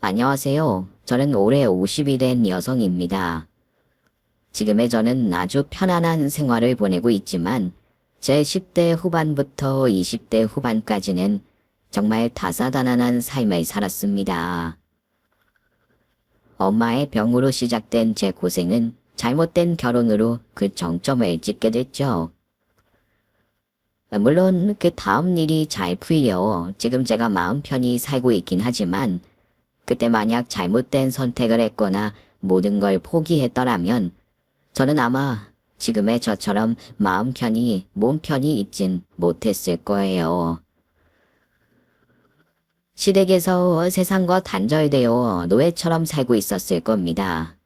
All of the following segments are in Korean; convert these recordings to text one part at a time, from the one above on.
안녕하세요. 저는 올해 50이 된 여성입니다. 지금의 저는 아주 편안한 생활을 보내고 있지만 제 10대 후반부터 20대 후반까지는 정말 다사다난한 삶을 살았습니다. 엄마의 병으로 시작된 제 고생은 잘못된 결혼으로 그 정점을 찍게 됐죠. 물론 그 다음 일이 잘 풀려 지금 제가 마음 편히 살고 있긴 하지만 그때 만약 잘못된 선택을 했거나 모든 걸 포기했더라면 저는 아마 지금의 저처럼 마음 편히 몸 편히 있진 못했을 거예요. 시댁에서 세상과 단절되어 노예처럼 살고 있었을 겁니다.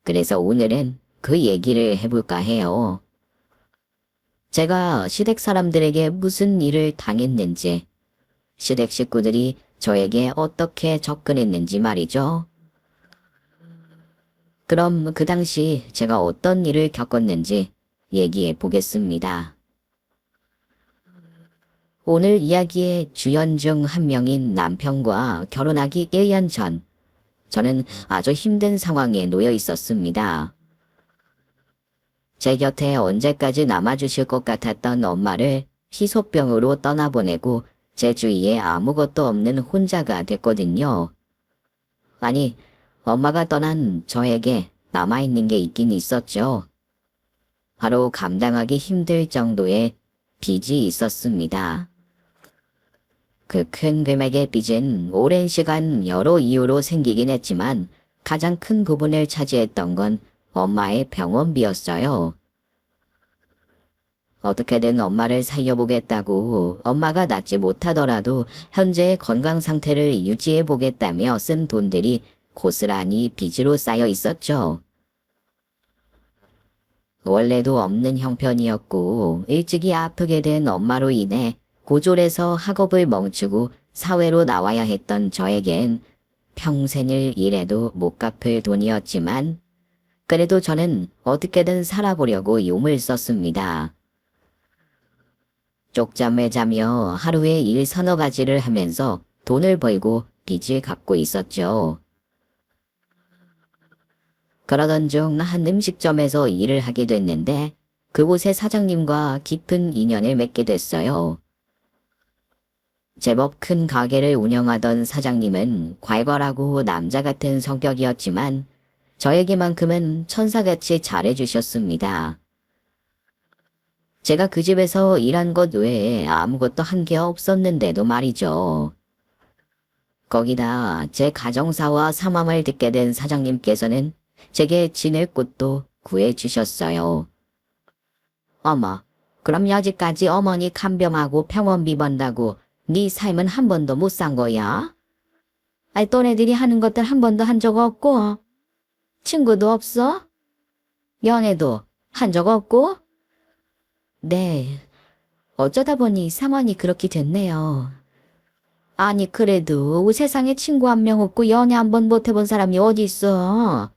그래서 오늘은 그 얘기를 해볼까 해요. 제가 시댁 사람들에게 무슨 일을 당했는지, 시댁 식구들이 저에게 어떻게 접근했는지 말이죠. 그럼 그 당시 제가 어떤 일을 겪었는지 얘기해 보겠습니다. 오늘 이야기의 주연 중 한 명인 남편과 결혼하기 1년 전, 저는 아주 힘든 상황에 놓여 있었습니다. 제 곁에 언제까지 남아주실 것 같았던 엄마를 희소병으로 떠나보내고 제 주위에 아무것도 없는 혼자가 됐거든요. 아니, 엄마가 떠난 저에게 남아있는 게 있긴 있었죠. 바로 감당하기 힘들 정도의 빚이 있었습니다. 그 큰 금액의 빚은 오랜 시간 여러 이유로 생기긴 했지만 가장 큰 부분을 차지했던 건 엄마의 병원비였어요. 어떻게든 엄마를 살려보겠다고 엄마가 낫지 못하더라도 현재의 건강 상태를 유지해보겠다며 쓴 돈들이 고스란히 빚으로 쌓여 있었죠. 원래도 없는 형편이었고 일찍이 아프게 된 엄마로 인해 고졸에서 학업을 멈추고 사회로 나와야 했던 저에겐 평생을 일해도 못 갚을 돈이었지만 그래도 저는 어떻게든 살아보려고 용을 썼습니다. 쪽잠을 자며 하루에 일 서너 가지를 하면서 돈을 벌고 빚을 갚고 있었죠. 그러던 중 한 음식점에서 일을 하게 됐는데 그곳의 사장님과 깊은 인연을 맺게 됐어요. 제법 큰 가게를 운영하던 사장님은 괄괄하고 남자 같은 성격이었지만 저에게만큼은 천사같이 잘해주셨습니다. 제가 그 집에서 일한 것 외에 아무것도 한 게 없었는데도 말이죠. 거기다 제 가정사와 상황을 듣게 된 사장님께서는 제게 지낼 곳도 구해주셨어요. 어머, 그럼 여지까지 어머니 간병하고 병원비 번다고 네 삶은 한 번도 못 산 거야? 아이, 또래들이 하는 것들 한 번도 한 적 없고, 친구도 없어? 연애도 한 적 없고? 네, 어쩌다 보니 상황이 그렇게 됐네요. 아니, 그래도 세상에 친구 한 명 없고 연애 한 번 못 해본 사람이 어디 있어?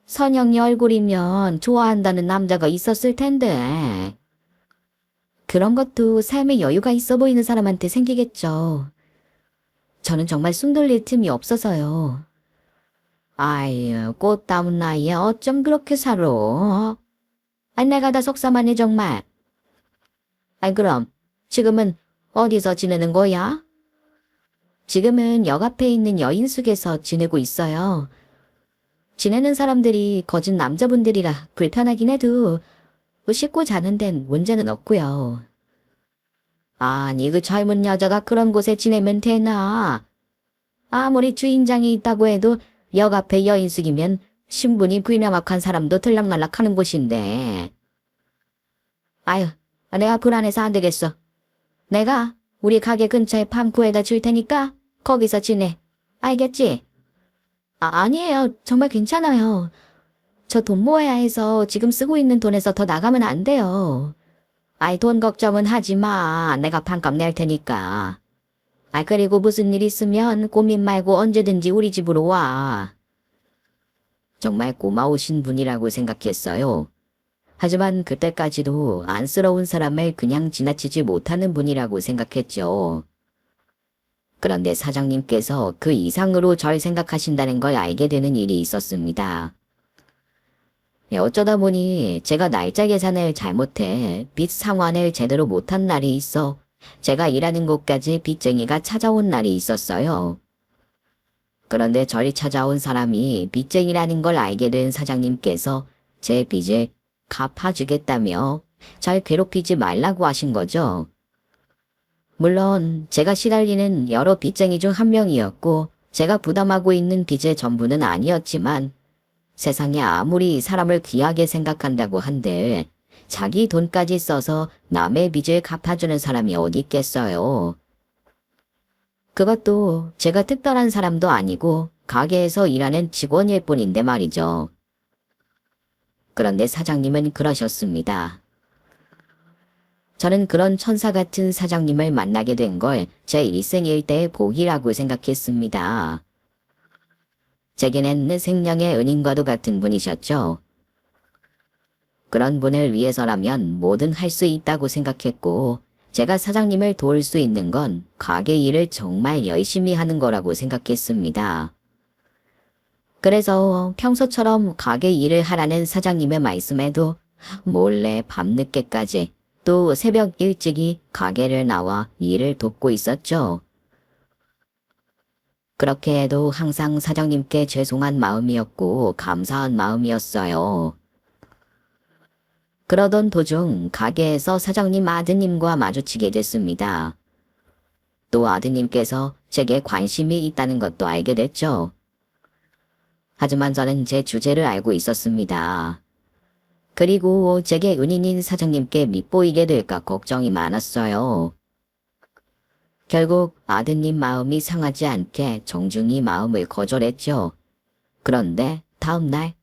선영이 얼굴이면 좋아한다는 남자가 있었을 텐데. 그런 것도 삶에 여유가 있어 보이는 사람한테 생기겠죠. 저는 정말 숨 돌릴 틈이 없어서요. 아유, 꽃다운 나이에 어쩜 그렇게 살아? 아, 내가 다 속상하네 정말. 아이, 그럼 지금은 어디서 지내는 거야? 지금은 역 앞에 있는 여인숙에서 지내고 있어요. 지내는 사람들이 거짓 남자분들이라 불편하긴 해도 씻고 자는 데는 문제는 없고요. 아니, 그 젊은 여자가 그런 곳에 지내면 되나? 아무리 주인장이 있다고 해도 역 앞에 여인숙이면 신분이 불명확한 사람도 들락날락하는 곳인데. 아유, 내가 불안해서 안 되겠어. 내가 우리 가게 근처에 방 구해다 줄 테니까 거기서 지내. 알겠지? 아니에요. 정말 괜찮아요. 저 돈 모아야 해서 지금 쓰고 있는 돈에서 더 나가면 안 돼요. 아이, 돈 걱정은 하지 마. 내가 반값 낼 테니까. 아, 그리고 무슨 일 있으면 고민 말고 언제든지 우리 집으로 와. 정말 고마우신 분이라고 생각했어요. 하지만 그때까지도 안쓰러운 사람을 그냥 지나치지 못하는 분이라고 생각했죠. 그런데 사장님께서 그 이상으로 절 생각하신다는 걸 알게 되는 일이 있었습니다. 어쩌다 보니 제가 날짜 계산을 잘못해 빚 상환을 제대로 못한 날이 있어 제가 일하는 곳까지 빚쟁이가 찾아온 날이 있었어요. 그런데 저리 찾아온 사람이 빚쟁이라는 걸 알게 된 사장님께서 제 빚을 갚아주겠다며 잘 괴롭히지 말라고 하신 거죠. 물론 제가 시달리는 여러 빚쟁이 중 한 명이었고 제가 부담하고 있는 빚의 전부는 아니었지만 세상에 아무리 사람을 귀하게 생각한다고 한들 자기 돈까지 써서 남의 빚을 갚아주는 사람이 어디 있겠어요. 그것도 제가 특별한 사람도 아니고 가게에서 일하는 직원일 뿐인데 말이죠. 그런데 사장님은 그러셨습니다. 저는 그런 천사 같은 사장님을 만나게 된 걸 제 일생일 대의 복이라고 생각했습니다. 제게는 생명의 은인과도 같은 분이셨죠. 그런 분을 위해서라면 뭐든 할 수 있다고 생각했고 제가 사장님을 도울 수 있는 건 가게 일을 정말 열심히 하는 거라고 생각했습니다. 그래서 평소처럼 가게 일을 하라는 사장님의 말씀에도 몰래 밤늦게까지 또 새벽 일찍이 가게를 나와 일을 돕고 있었죠. 그렇게 해도 항상 사장님께 죄송한 마음이었고 감사한 마음이었어요. 그러던 도중 가게에서 사장님 아드님과 마주치게 됐습니다. 또 아드님께서 제게 관심이 있다는 것도 알게 됐죠. 하지만 저는 제 주제를 알고 있었습니다. 그리고 제게 은인인 사장님께 밉보이게 될까 걱정이 많았어요. 결국 아드님 마음이 상하지 않게 정중히 마음을 거절했죠. 그런데 다음 날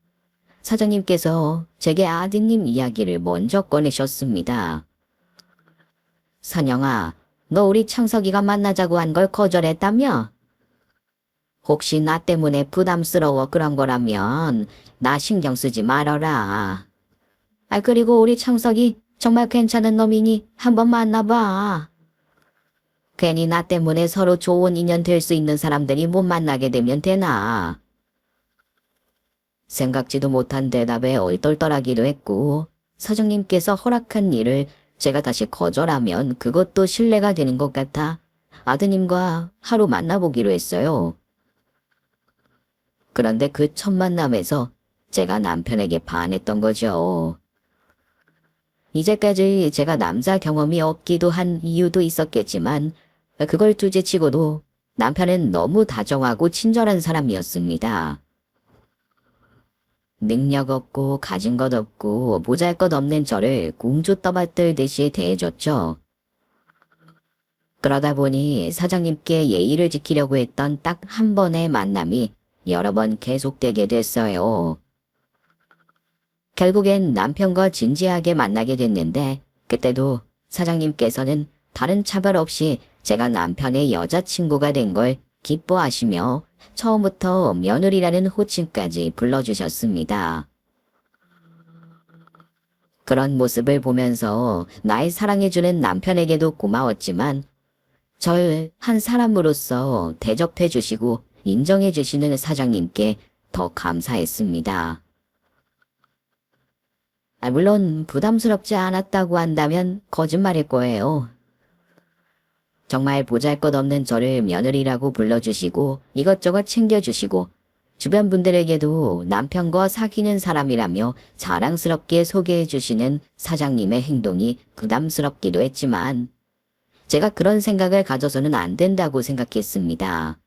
사장님께서 제게 아드님 이야기를 먼저 꺼내셨습니다. 선영아, 너 우리 창석이가 만나자고 한 걸 거절했다며? 혹시 나 때문에 부담스러워 그런 거라면 나 신경 쓰지 말아라. 그리고 우리 창석이 정말 괜찮은 놈이니 한번 만나봐. 괜히 나 때문에 서로 좋은 인연 될 수 있는 사람들이 못 만나게 되면 되나. 생각지도 못한 대답에 얼떨떨하기도 했고 사장님께서 허락한 일을 제가 다시 거절하면 그것도 신뢰가 되는 것 같아 아드님과 하루 만나보기로 했어요. 그런데 그 첫 만남에서 제가 남편에게 반했던 거죠. 이제까지 제가 남자 경험이 없기도 한 이유도 있었겠지만 그걸 둘째치고도 남편은 너무 다정하고 친절한 사람이었습니다. 능력 없고 가진 것 없고 보잘것없는 저를 공주 떠받들듯이 대해줬죠. 그러다 보니 사장님께 예의를 지키려고 했던 딱 한 번의 만남이 여러 번 계속되게 됐어요. 결국엔 남편과 진지하게 만나게 됐는데 그때도 사장님께서는 다른 차별 없이 제가 남편의 여자친구가 된 걸 기뻐하시며 처음부터 며느리라는 호칭까지 불러주셨습니다. 그런 모습을 보면서 날 사랑해주는 남편에게도 고마웠지만 절 한 사람으로서 대접해주시고 인정해주시는 사장님께 더 감사했습니다. 물론 부담스럽지 않았다고 한다면 거짓말일 거예요. 정말 보잘것없는 저를 며느리라고 불러주시고 이것저것 챙겨주시고 주변 분들에게도 남편과 사귀는 사람이라며 자랑스럽게 소개해주시는 사장님의 행동이 부담스럽기도 했지만 제가 그런 생각을 가져서는 안 된다고 생각했습니다.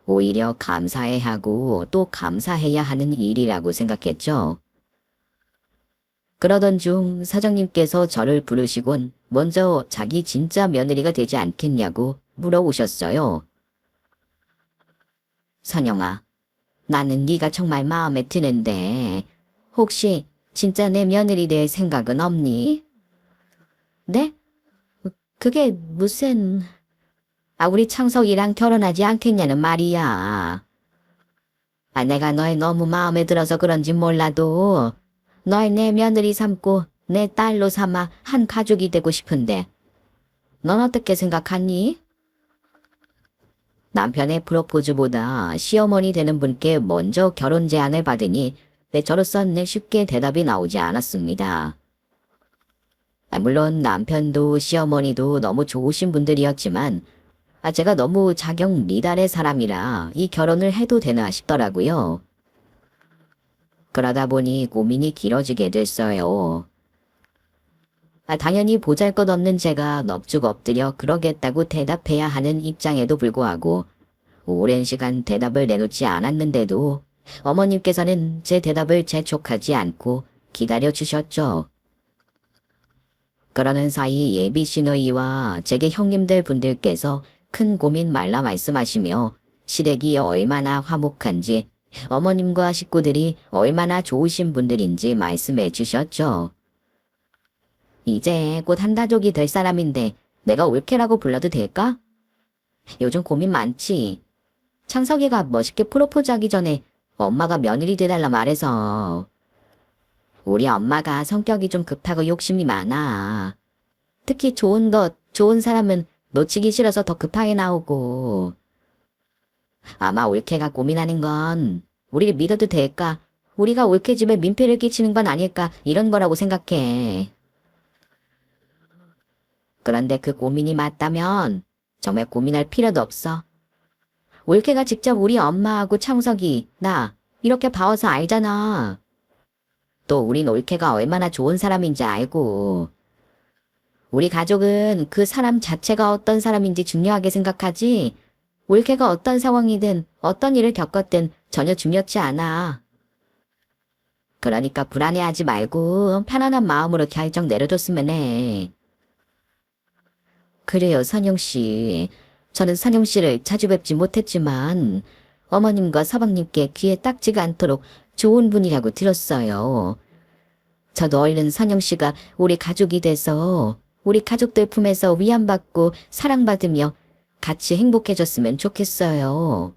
오히려 감사해야 하고 또 감사해야 하는 일이라고 생각했죠. 그러던 중 사장님께서 저를 부르시곤 먼저 자기 진짜 며느리가 되지 않겠냐고 물어오셨어요. 선영아, 나는 네가 정말 마음에 드는데 혹시 진짜 내 며느리 될 생각은 없니? 네? 그게 무슨... 우리 창석이랑 결혼하지 않겠냐는 말이야. 내가 너의 너무 마음에 들어서 그런지 몰라도 널 내 며느리 삼고 내 딸로 삼아 한 가족이 되고 싶은데 넌 어떻게 생각하니? 남편의 프로포즈보다 시어머니 되는 분께 먼저 결혼 제안을 받으니 저로선 쉽게 대답이 나오지 않았습니다. 물론 남편도 시어머니도 너무 좋으신 분들이었지만 제가 너무 자격 미달의 사람이라 이 결혼을 해도 되나 싶더라고요. 그러다 보니 고민이 길어지게 됐어요. 당연히 보잘것없는 제가 넙죽 엎드려 그러겠다고 대답해야 하는 입장에도 불구하고 오랜 시간 대답을 내놓지 않았는데도 어머님께서는 제 대답을 재촉하지 않고 기다려 주셨죠. 그러는 사이 예비 시누이와 제게 형님들 분들께서 큰 고민 말라 말씀하시며 시댁이 얼마나 화목한지 어머님과 식구들이 얼마나 좋으신 분들인지 말씀해 주셨죠. 이제 곧 한가족이 될 사람인데 내가 올케라고 불러도 될까? 요즘 고민 많지. 창석이가 멋있게 프로포즈하기 전에 엄마가 며느리 돼달라 말해서. 우리 엄마가 성격이 좀 급하고 욕심이 많아. 특히 좋은 사람은 놓치기 싫어서 더 급하게 나오고. 아마 올케가 고민하는 건 우리를 믿어도 될까? 우리가 올케 집에 민폐를 끼치는 건 아닐까? 이런 거라고 생각해. 그런데 그 고민이 맞다면 정말 고민할 필요도 없어. 올케가 직접 우리 엄마하고 창석이, 나 이렇게 봐와서 알잖아. 또 우린 올케가 얼마나 좋은 사람인지 알고. 우리 가족은 그 사람 자체가 어떤 사람인지 중요하게 생각하지 올케가 어떤 상황이든 어떤 일을 겪었든 전혀 중요치 않아. 그러니까 불안해하지 말고 편안한 마음으로 결정 내려줬으면 해. 그래요, 선영 씨. 저는 선영 씨를 자주 뵙지 못했지만 어머님과 서방님께 귀에 딱지가 않도록 좋은 분이라고 들었어요. 저도 얼른 선영 씨가 우리 가족이 돼서 우리 가족들 품에서 위안받고 사랑받으며 같이 행복해졌으면 좋겠어요.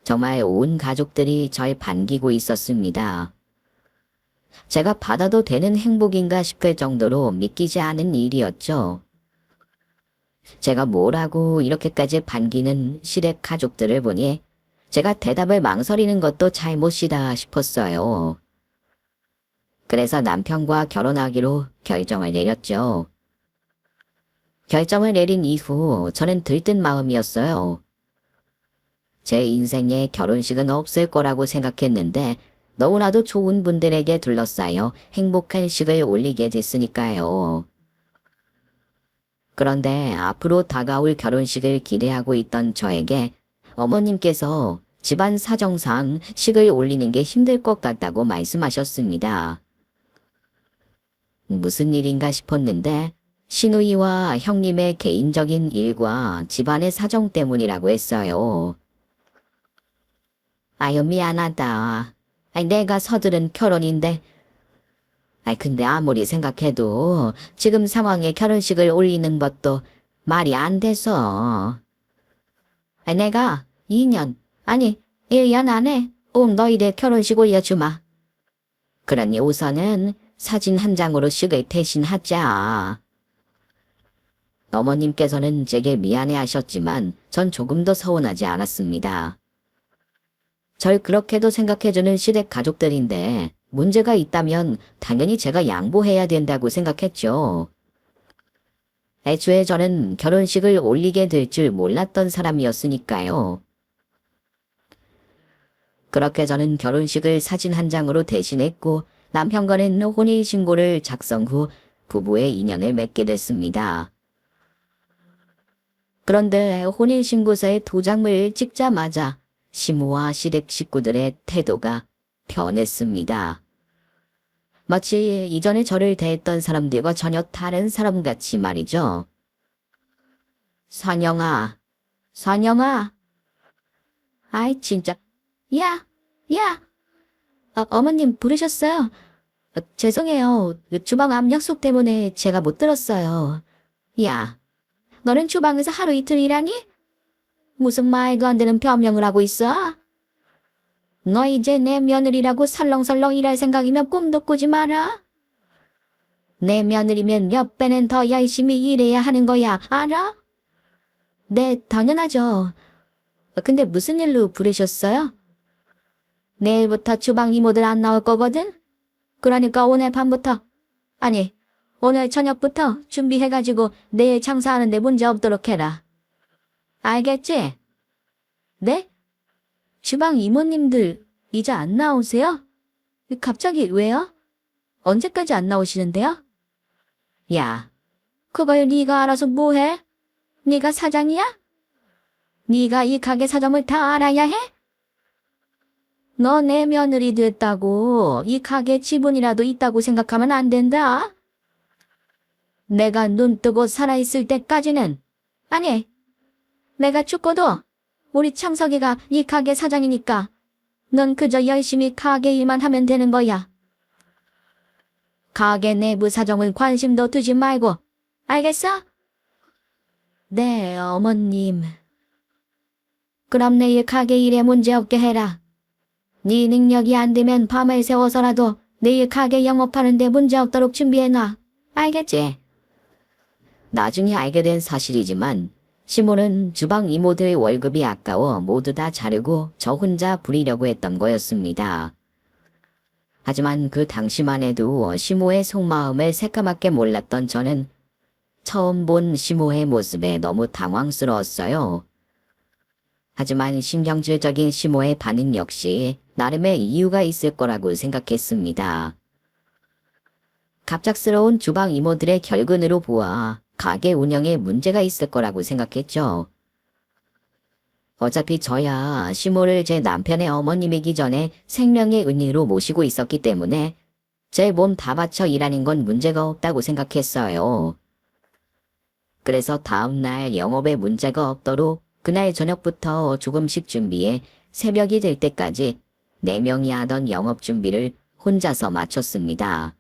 정말 온 가족들이 절 반기고 있었습니다. 제가 받아도 되는 행복인가 싶을 정도로 믿기지 않은 일이었죠. 제가 뭐라고 이렇게까지 반기는 시댁 가족들을 보니 제가 대답을 망설이는 것도 잘못이다 싶었어요. 그래서 남편과 결혼하기로 결정을 내렸죠. 결정을 내린 이후 저는 들뜬 마음이었어요. 제 인생에 결혼식은 없을 거라고 생각했는데 너무나도 좋은 분들에게 둘러싸여 행복한 식을 올리게 됐으니까요. 그런데 앞으로 다가올 결혼식을 기대하고 있던 저에게 어머님께서 집안 사정상 식을 올리는 게 힘들 것 같다고 말씀하셨습니다. 무슨 일인가 싶었는데 시누이와 형님의 개인적인 일과 집안의 사정 때문이라고 했어요. 아유, 미안하다. 내가 서두른 결혼인데. 근데 아무리 생각해도 지금 상황에 결혼식을 올리는 것도 말이 안 돼서. 내가 2년, 아니 1년 안에 꼭 너희들 결혼식 올려주마. 그러니 우선은 사진 한 장으로 식을 대신하자. 어머님께서는 제게 미안해하셨지만 전 조금도 서운하지 않았습니다. 절 그렇게도 생각해주는 시댁 가족들인데 문제가 있다면 당연히 제가 양보해야 된다고 생각했죠. 애초에 저는 결혼식을 올리게 될 줄 몰랐던 사람이었으니까요. 그렇게 저는 결혼식을 사진 한 장으로 대신했고 남편과는 혼인신고를 작성 후 부부의 인연을 맺게 됐습니다. 그런데 혼인신고서에 도장을 찍자마자 시모와 시댁 식구들의 태도가 변했습니다. 마치 이전에 저를 대했던 사람들과 전혀 다른 사람같이 말이죠. 선영아, 선영아. 아이 진짜. 야, 야. 어머님 부르셨어요? 죄송해요. 주방 앞 약속 때문에 제가 못 들었어요. 야, 너는 주방에서 하루 이틀 일하니? 무슨 말도 안 되는 변명을 하고 있어? 너 이제 내 며느리라고 설렁설렁 일할 생각이면 꿈도 꾸지 마라. 내 며느리면 몇 배는 더 열심히 일해야 하는 거야, 알아? 네, 당연하죠. 근데 무슨 일로 부르셨어요? 내일부터 주방 이모들 안 나올 거거든? 그러니까 오늘 밤부터, 아니, 오늘 저녁부터 준비해가지고 내일 장사하는데 문제 없도록 해라. 알겠지? 네? 주방 이모님들 이제 안 나오세요? 갑자기 왜요? 언제까지 안 나오시는데요? 야, 그걸 네가 알아서 뭐해? 네가 사장이야? 네가 이 가게 사정을 다 알아야 해? 너 내 며느리 됐다고 이 가게 지분이라도 있다고 생각하면 안 된다. 내가 눈 뜨고 살아있을 때까지는, 아니, 내가 죽고도 우리 창석이가 이 가게 사장이니까 넌 그저 열심히 가게 일만 하면 되는 거야. 가게 내부 사정은 관심도 두지 말고, 알겠어? 네, 어머님. 그럼 내일 가게 일에 문제없게 해라. 네 능력이 안 되면 밤을 새워서라도 내일 가게 영업하는데 문제없도록 준비해놔. 알겠지? 나중에 알게 된 사실이지만 시모는 주방 이모들의 월급이 아까워 모두 다 자르고 저 혼자 부리려고 했던 거였습니다. 하지만 그 당시만 해도 시모의 속마음을 새까맣게 몰랐던 저는 처음 본 시모의 모습에 너무 당황스러웠어요. 하지만 신경질적인 시모의 반응 역시 나름의 이유가 있을 거라고 생각했습니다. 갑작스러운 주방 이모들의 결근으로 보아 가게 운영에 문제가 있을 거라고 생각했죠. 어차피 저야 시모를 제 남편의 어머님이기 전에 생명의 은인으로 모시고 있었기 때문에 제 몸 다 바쳐 일하는 건 문제가 없다고 생각했어요. 그래서 다음날 영업에 문제가 없도록 그날 저녁부터 조금씩 준비해 새벽이 될 때까지 4명이 하던 영업 준비를 혼자서 마쳤습니다.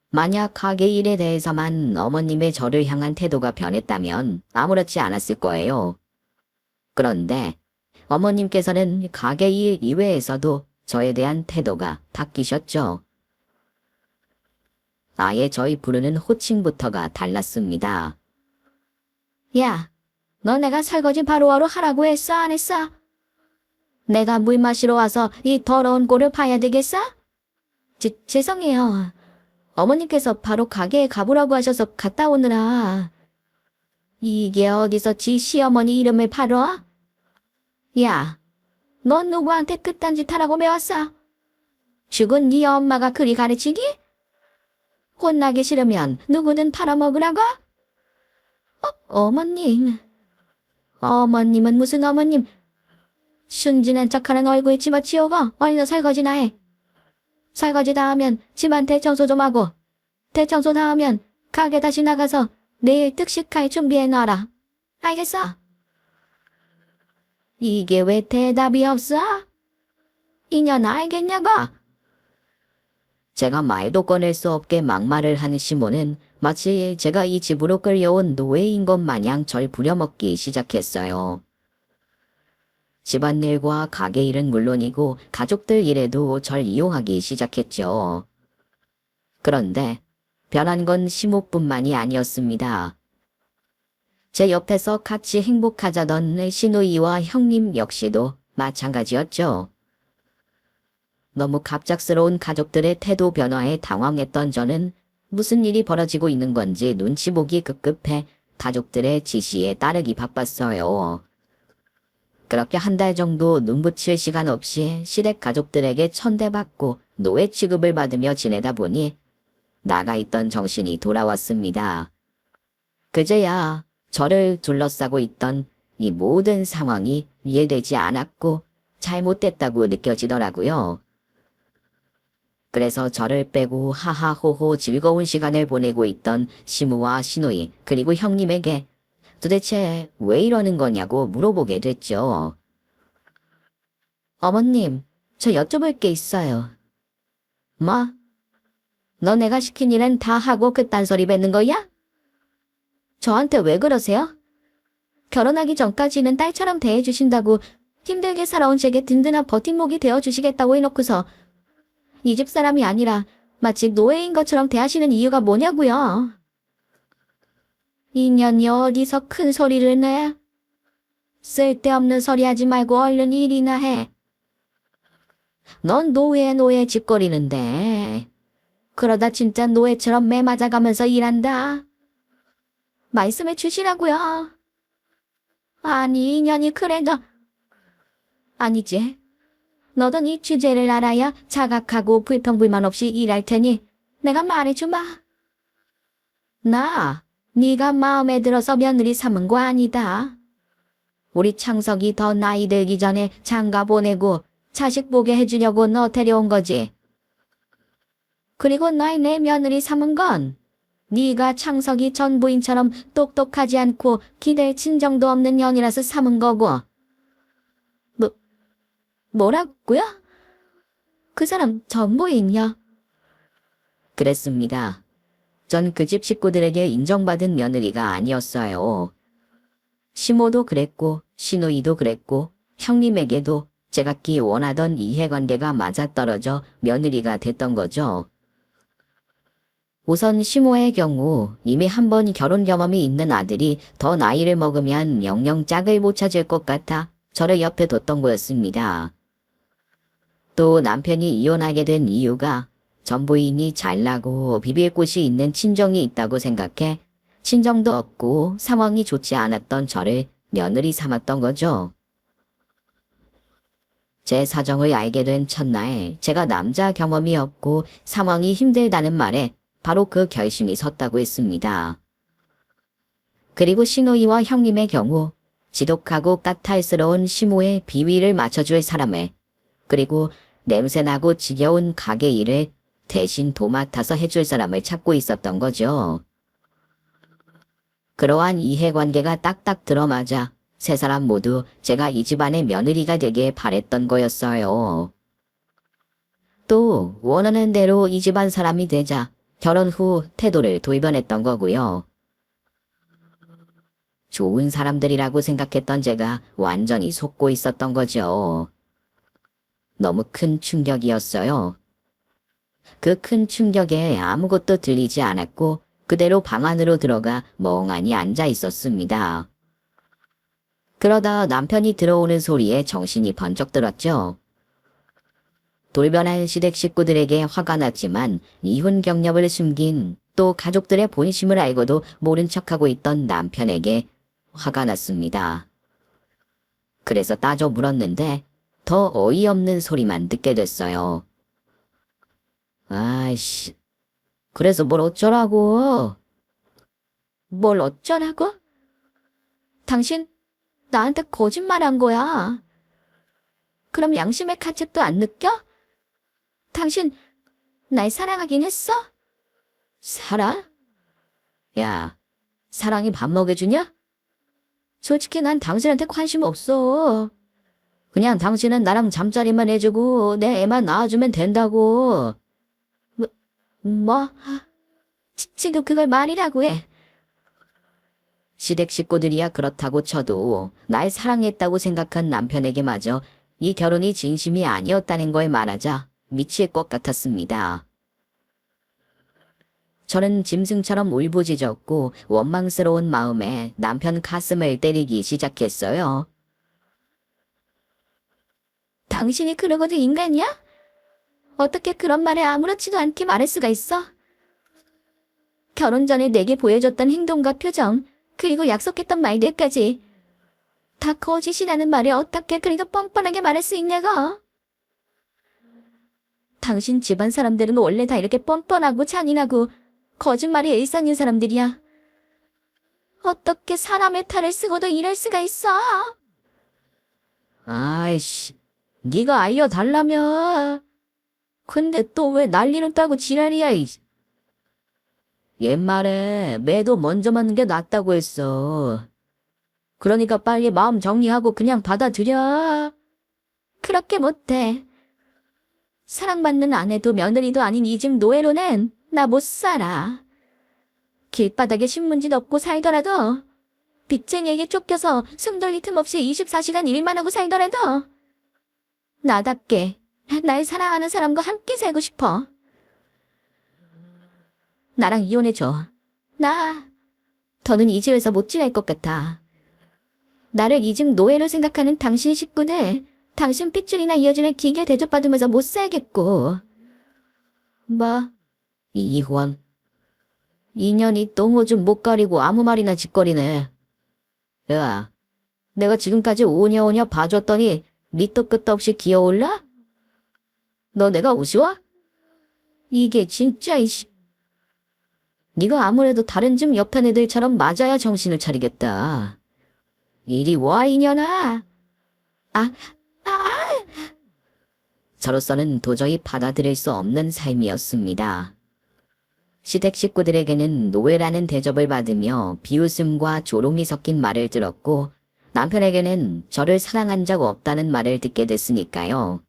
만약 가게 일에 대해서만 어머님의 저를 향한 태도가 변했다면 아무렇지 않았을 거예요. 그런데 어머님께서는 가게 일 이외에서도 저에 대한 태도가 바뀌셨죠. 아예 저희 부르는 호칭부터가 달랐습니다. 야, 너 내가 설거지 바로바로 하라고 했어, 안 했어? 내가 물 마시러 와서 이 더러운 꼴을 봐야 되겠어? 죄송해요. 어머님께서 바로 가게에 가보라고 하셔서 갔다 오느라. 이게 어디서 지 시어머니 이름을 팔어? 야, 넌 누구한테 그딴 짓 하라고 배웠어? 죽은 네 엄마가 그리 가르치기? 혼나기 싫으면 누구든 팔아먹으라고? 어머님. 어머님은 무슨 어머님? 순진한 척하는 얼굴 집어치우고 얼른 설거지나 해. 설거지 다 하면 집안 대청소 좀 하고, 대청소 다 하면 가게 다시 나가서 내일 특식할 준비해 놔라. 알겠어? 이게 왜 대답이 없어? 이년 알겠냐고? 제가 말도 꺼낼 수 없게 막말을 하는 시모는 마치 제가 이 집으로 끌려온 노예인 것 마냥 절 부려먹기 시작했어요. 집안일과 가게 일은 물론이고 가족들 일에도 절 이용하기 시작했죠. 그런데 변한 건 시모뿐만이 아니었습니다. 제 옆에서 같이 행복하자던 시누이와 형님 역시도 마찬가지였죠. 너무 갑작스러운 가족들의 태도 변화에 당황했던 저는 무슨 일이 벌어지고 있는 건지 눈치 보기 급급해 가족들의 지시에 따르기 바빴어요. 그렇게 한 달 정도 눈붙일 시간 없이 시댁 가족들에게 천대받고 노예 취급을 받으며 지내다 보니 나가 있던 정신이 돌아왔습니다. 그제야 저를 둘러싸고 있던 이 모든 상황이 이해되지 않았고 잘못됐다고 느껴지더라고요. 그래서 저를 빼고 하하호호 즐거운 시간을 보내고 있던 시무와 시누이 그리고 형님에게 도대체 왜 이러는 거냐고 물어보게 됐죠. 어머님, 저 여쭤볼 게 있어요. 뭐? 너 내가 시킨 일은 다 하고 그딴 소리 뱉는 거야? 저한테 왜 그러세요? 결혼하기 전까지는 딸처럼 대해주신다고 힘들게 살아온 제게 든든한 버팀목이 되어주시겠다고 해놓고서 이 집 사람이 아니라 마치 노예인 것처럼 대하시는 이유가 뭐냐고요? 인연이 어디서 큰 소리를 내? 쓸데없는 소리 하지 말고 얼른 일이나 해. 넌 노예 짓거리는데. 그러다 진짜 노예처럼 매 맞아가면서 일한다. 말씀해 주시라고요. 아니, 인연이 그래도. 아니지. 너도 네 주제를 알아야 자각하고 불평불만 없이 일할 테니 내가 말해주마. 네가 마음에 들어서 며느리 삼은 거 아니다. 우리 창석이 더 나이 들기 전에 장가 보내고 자식 보게 해주려고 너 데려온 거지. 그리고 내 며느리 삼은 건 네가 창석이 전 부인처럼 똑똑하지 않고 기댈 친정도 없는 년이라서 삼은 거고. 뭐라고요? 그 사람 전 부인이요? 그랬습니다. 전 그 집 식구들에게 인정받은 며느리가 아니었어요. 시모도 그랬고 시누이도 그랬고 형님에게도 제각기 원하던 이해관계가 맞아떨어져 며느리가 됐던 거죠. 우선 시모의 경우 이미 한 번 결혼 경험이 있는 아들이 더 나이를 먹으면 영영 짝을 못 찾을 것 같아 저를 옆에 뒀던 거였습니다. 또 남편이 이혼하게 된 이유가 전 부인이 잘나고 비빌 곳이 있는 친정이 있다고 생각해 친정도 없고 상황이 좋지 않았던 저를 며느리 삼았던 거죠. 제 사정을 알게 된 첫날 제가 남자 경험이 없고 상황이 힘들다는 말에 바로 그 결심이 섰다고 했습니다. 그리고 시누이와 형님의 경우 지독하고 까탈스러운 시모의 비위를 맞춰줄 사람을, 그리고 냄새나고 지겨운 가게 일을 대신 도맡아서 해줄 사람을 찾고 있었던 거죠. 그러한 이해관계가 딱딱 들어맞아 세 사람 모두 제가 이 집안의 며느리가 되길 바랬던 거였어요. 또 원하는 대로 이 집안 사람이 되자 결혼 후 태도를 돌변했던 거고요. 좋은 사람들이라고 생각했던 제가 완전히 속고 있었던 거죠. 너무 큰 충격이었어요. 그 큰 충격에 아무것도 들리지 않았고 그대로 방 안으로 들어가 멍하니 앉아 있었습니다. 그러다 남편이 들어오는 소리에 정신이 번쩍 들었죠. 돌변한 시댁 식구들에게 화가 났지만 이혼 경력을 숨긴, 또 가족들의 본심을 알고도 모른 척하고 있던 남편에게 화가 났습니다. 그래서 따져 물었는데 더 어이없는 소리만 듣게 됐어요. 아이씨, 그래서 뭘 어쩌라고? 뭘 어쩌라고? 당신 나한테 거짓말한 거야. 그럼 양심의 가책도 안 느껴? 당신 날 사랑하긴 했어? 사랑? 야, 사랑이 밥 먹여주냐? 솔직히 난 당신한테 관심 없어. 그냥 당신은 나랑 잠자리만 해주고 내 애만 낳아주면 된다고. 뭐? 지금 그걸 말이라고 해. 시댁 식구들이야 그렇다고 쳐도 날 사랑했다고 생각한 남편에게마저 이 결혼이 진심이 아니었다는 걸 말하자 미칠 것 같았습니다. 저는 짐승처럼 울부짖었고 원망스러운 마음에 남편 가슴을 때리기 시작했어요. 당신이 그러고도 인간이야? 어떻게 그런 말을 아무렇지도 않게 말할 수가 있어? 결혼 전에 내게 보여줬던 행동과 표정, 그리고 약속했던 말들까지 다 거짓이라는 말을 어떻게 그리도 뻔뻔하게 말할 수 있냐고? 당신 집안 사람들은 원래 다 이렇게 뻔뻔하고 잔인하고 거짓말이 일상인 사람들이야. 어떻게 사람의 탈을 쓰고도 이럴 수가 있어? 아이씨, 네가 알려달라며. 근데 또 왜 난리는 따고 지랄이야. 옛말에 매도 먼저 맞는 게 낫다고 했어. 그러니까 빨리 마음 정리하고 그냥 받아들여. 그렇게 못해. 사랑받는 아내도 며느리도 아닌 이 집 노예로는 나 못 살아. 길바닥에 신문지 덮고 살더라도, 빚쟁이에게 쫓겨서 숨 돌릴 틈 없이 24시간 일만 하고 살더라도 나답게 날 사랑하는 사람과 함께 살고 싶어. 나랑 이혼해줘. 나 더는 이 집에서 못 지낼 것 같아. 나를 이 집 노예로 생각하는 당신 식구들, 당신 핏줄이나 이어지는 기계 대접받으면서 못 살겠고. 뭐, 이희원. 인연이 똥오 좀 못 가리고 아무 말이나 짓거리네. 야, 내가 지금까지 오냐오냐 봐줬더니 밑도 끝도 없이 기어올라? 너 내가 우스워? 이게 진짜 이씨. 네가 아무래도 다른 집 옆에 애들처럼 맞아야 정신을 차리겠다. 이리 와 이년아. 아, 저로서는 도저히 받아들일 수 없는 삶이었습니다. 시댁 식구들에게는 노예라는 대접을 받으며 비웃음과 조롱이 섞인 말을 들었고 남편에게는 저를 사랑한 적 없다는 말을 듣게 됐으니까요.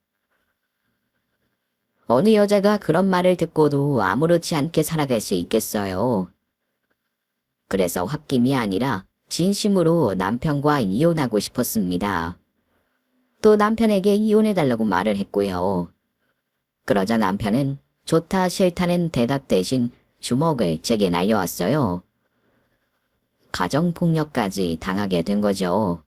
어느 여자가 그런 말을 듣고도 아무렇지 않게 살아갈 수 있겠어요. 그래서 홧김이 아니라 진심으로 남편과 이혼하고 싶었습니다. 또 남편에게 이혼해달라고 말을 했고요. 그러자 남편은 좋다 싫다는 대답 대신 주먹을 제게 날려왔어요. 가정폭력까지 당하게 된 거죠.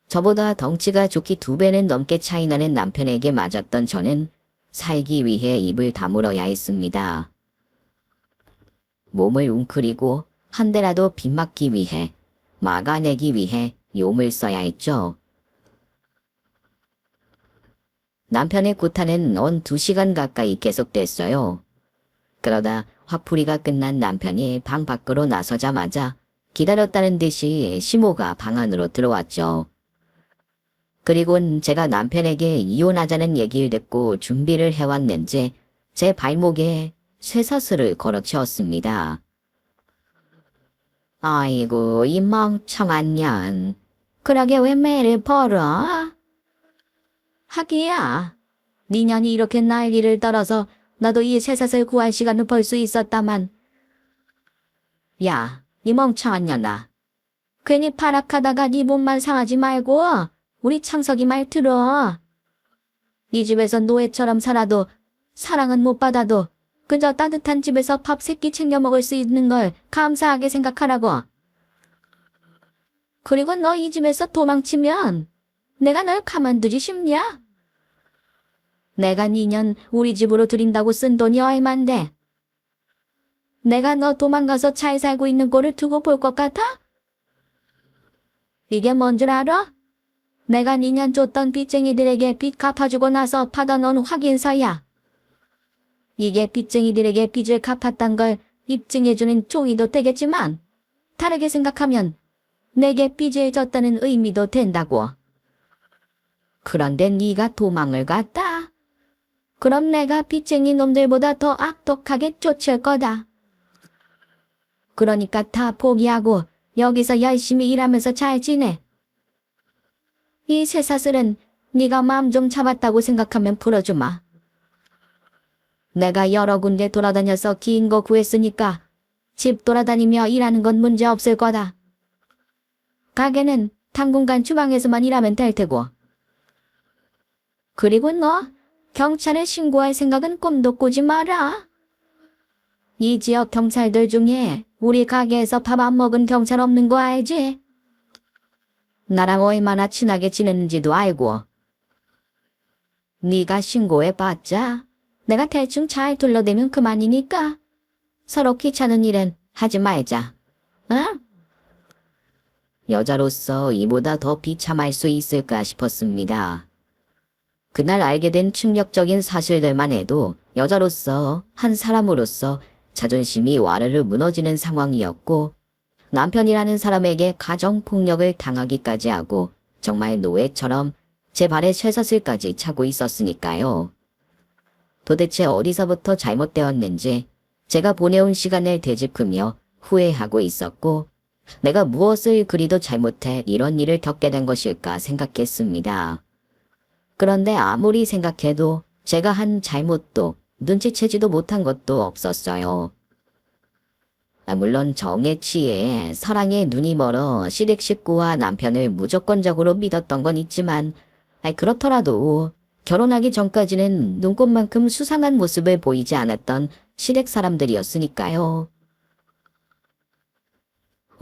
저보다 덩치가 좋기 2배는 넘게 차이나는 남편에게 맞았던 저는 살기 위해 입을 다물어야 했습니다. 몸을 웅크리고 한 대라도 빗맞기 위해, 막아내기 위해 용을 써야 했죠. 남편의 구타는 언 2시간 가까이 계속됐어요. 그러다 화풀이가 끝난 남편이 방 밖으로 나서자마자 기다렸다는 듯이 시모가 방 안으로 들어왔죠. 그리곤 제가 남편에게 이혼하자는 얘기를 듣고 준비를 해왔는지 제 발목에 쇠사슬을 걸어치웠습니다. 아이고 이 멍청한 년. 그러게 왜 매를 벌어? 하기야. 네 년이 이렇게 난리를 떨어서 나도 이 쇠사슬 구할 시간을 벌 수 있었다만. 야, 이 멍청한 년아. 괜히 파락하다가 네 몸만 상하지 말고 우리 창석이 말 들어. 네 집에서 노예처럼 살아도 사랑은 못 받아도 그저 따뜻한 집에서 밥 3끼 챙겨 먹을 수 있는 걸 감사하게 생각하라고. 그리고 너 이 집에서 도망치면 내가 널 가만두지 싶냐? 내가 2년 우리 집으로 들인다고 쓴 돈이 얼만데. 내가 너 도망가서 잘 살고 있는 꼴을 두고 볼 것 같아? 이게 뭔 줄 알아? 내가 2년 줬던 빚쟁이들에게 빚 갚아주고 나서 받아놓은 확인서야. 이게 빚쟁이들에게 빚을 갚았단 걸 입증해주는 종이도 되겠지만 다르게 생각하면 내게 빚을 졌다는 의미도 된다고. 그런데 네가 도망을 갔다. 그럼 내가 빚쟁이 놈들보다 더 악독하게 쫓을 거다. 그러니까 다 포기하고 여기서 열심히 일하면서 잘 지내. 이 쇠사슬은 네가 마음 좀 잡았다고 생각하면 풀어주마. 내가 여러 군데 돌아다녀서 긴 거 구했으니까 집 돌아다니며 일하는 건 문제 없을 거다. 가게는 당분간 주방에서만 일하면 될 테고. 그리고 너 경찰에 신고할 생각은 꿈도 꾸지 마라. 이 지역 경찰들 중에 우리 가게에서 밥 안 먹은 경찰 없는 거 알지? 나랑 얼마나 친하게 지내는지도 알고. 네가 신고해봤자 내가 대충 잘 둘러대면 그만이니까 서로 귀찮은 일은 하지 말자. 응? 여자로서 이보다 더 비참할 수 있을까 싶었습니다. 그날 알게 된 충격적인 사실들만 해도 여자로서 한 사람으로서 자존심이 와르르 무너지는 상황이었고 남편이라는 사람에게 가정폭력을 당하기까지 하고 정말 노예처럼 제 발에 쇠사슬까지 차고 있었으니까요. 도대체 어디서부터 잘못되었는지 제가 보내온 시간을 되짚으며 후회하고 있었고 내가 무엇을 그리도 잘못해 이런 일을 겪게 된 것일까 생각했습니다. 그런데 아무리 생각해도 제가 한 잘못도 눈치채지도 못한 것도 없었어요. 물론 정에 취해 사랑에 눈이 멀어 시댁 식구와 남편을 무조건적으로 믿었던 건 있지만 그렇더라도 결혼하기 전까지는 눈꽃만큼 수상한 모습을 보이지 않았던 시댁 사람들이었으니까요.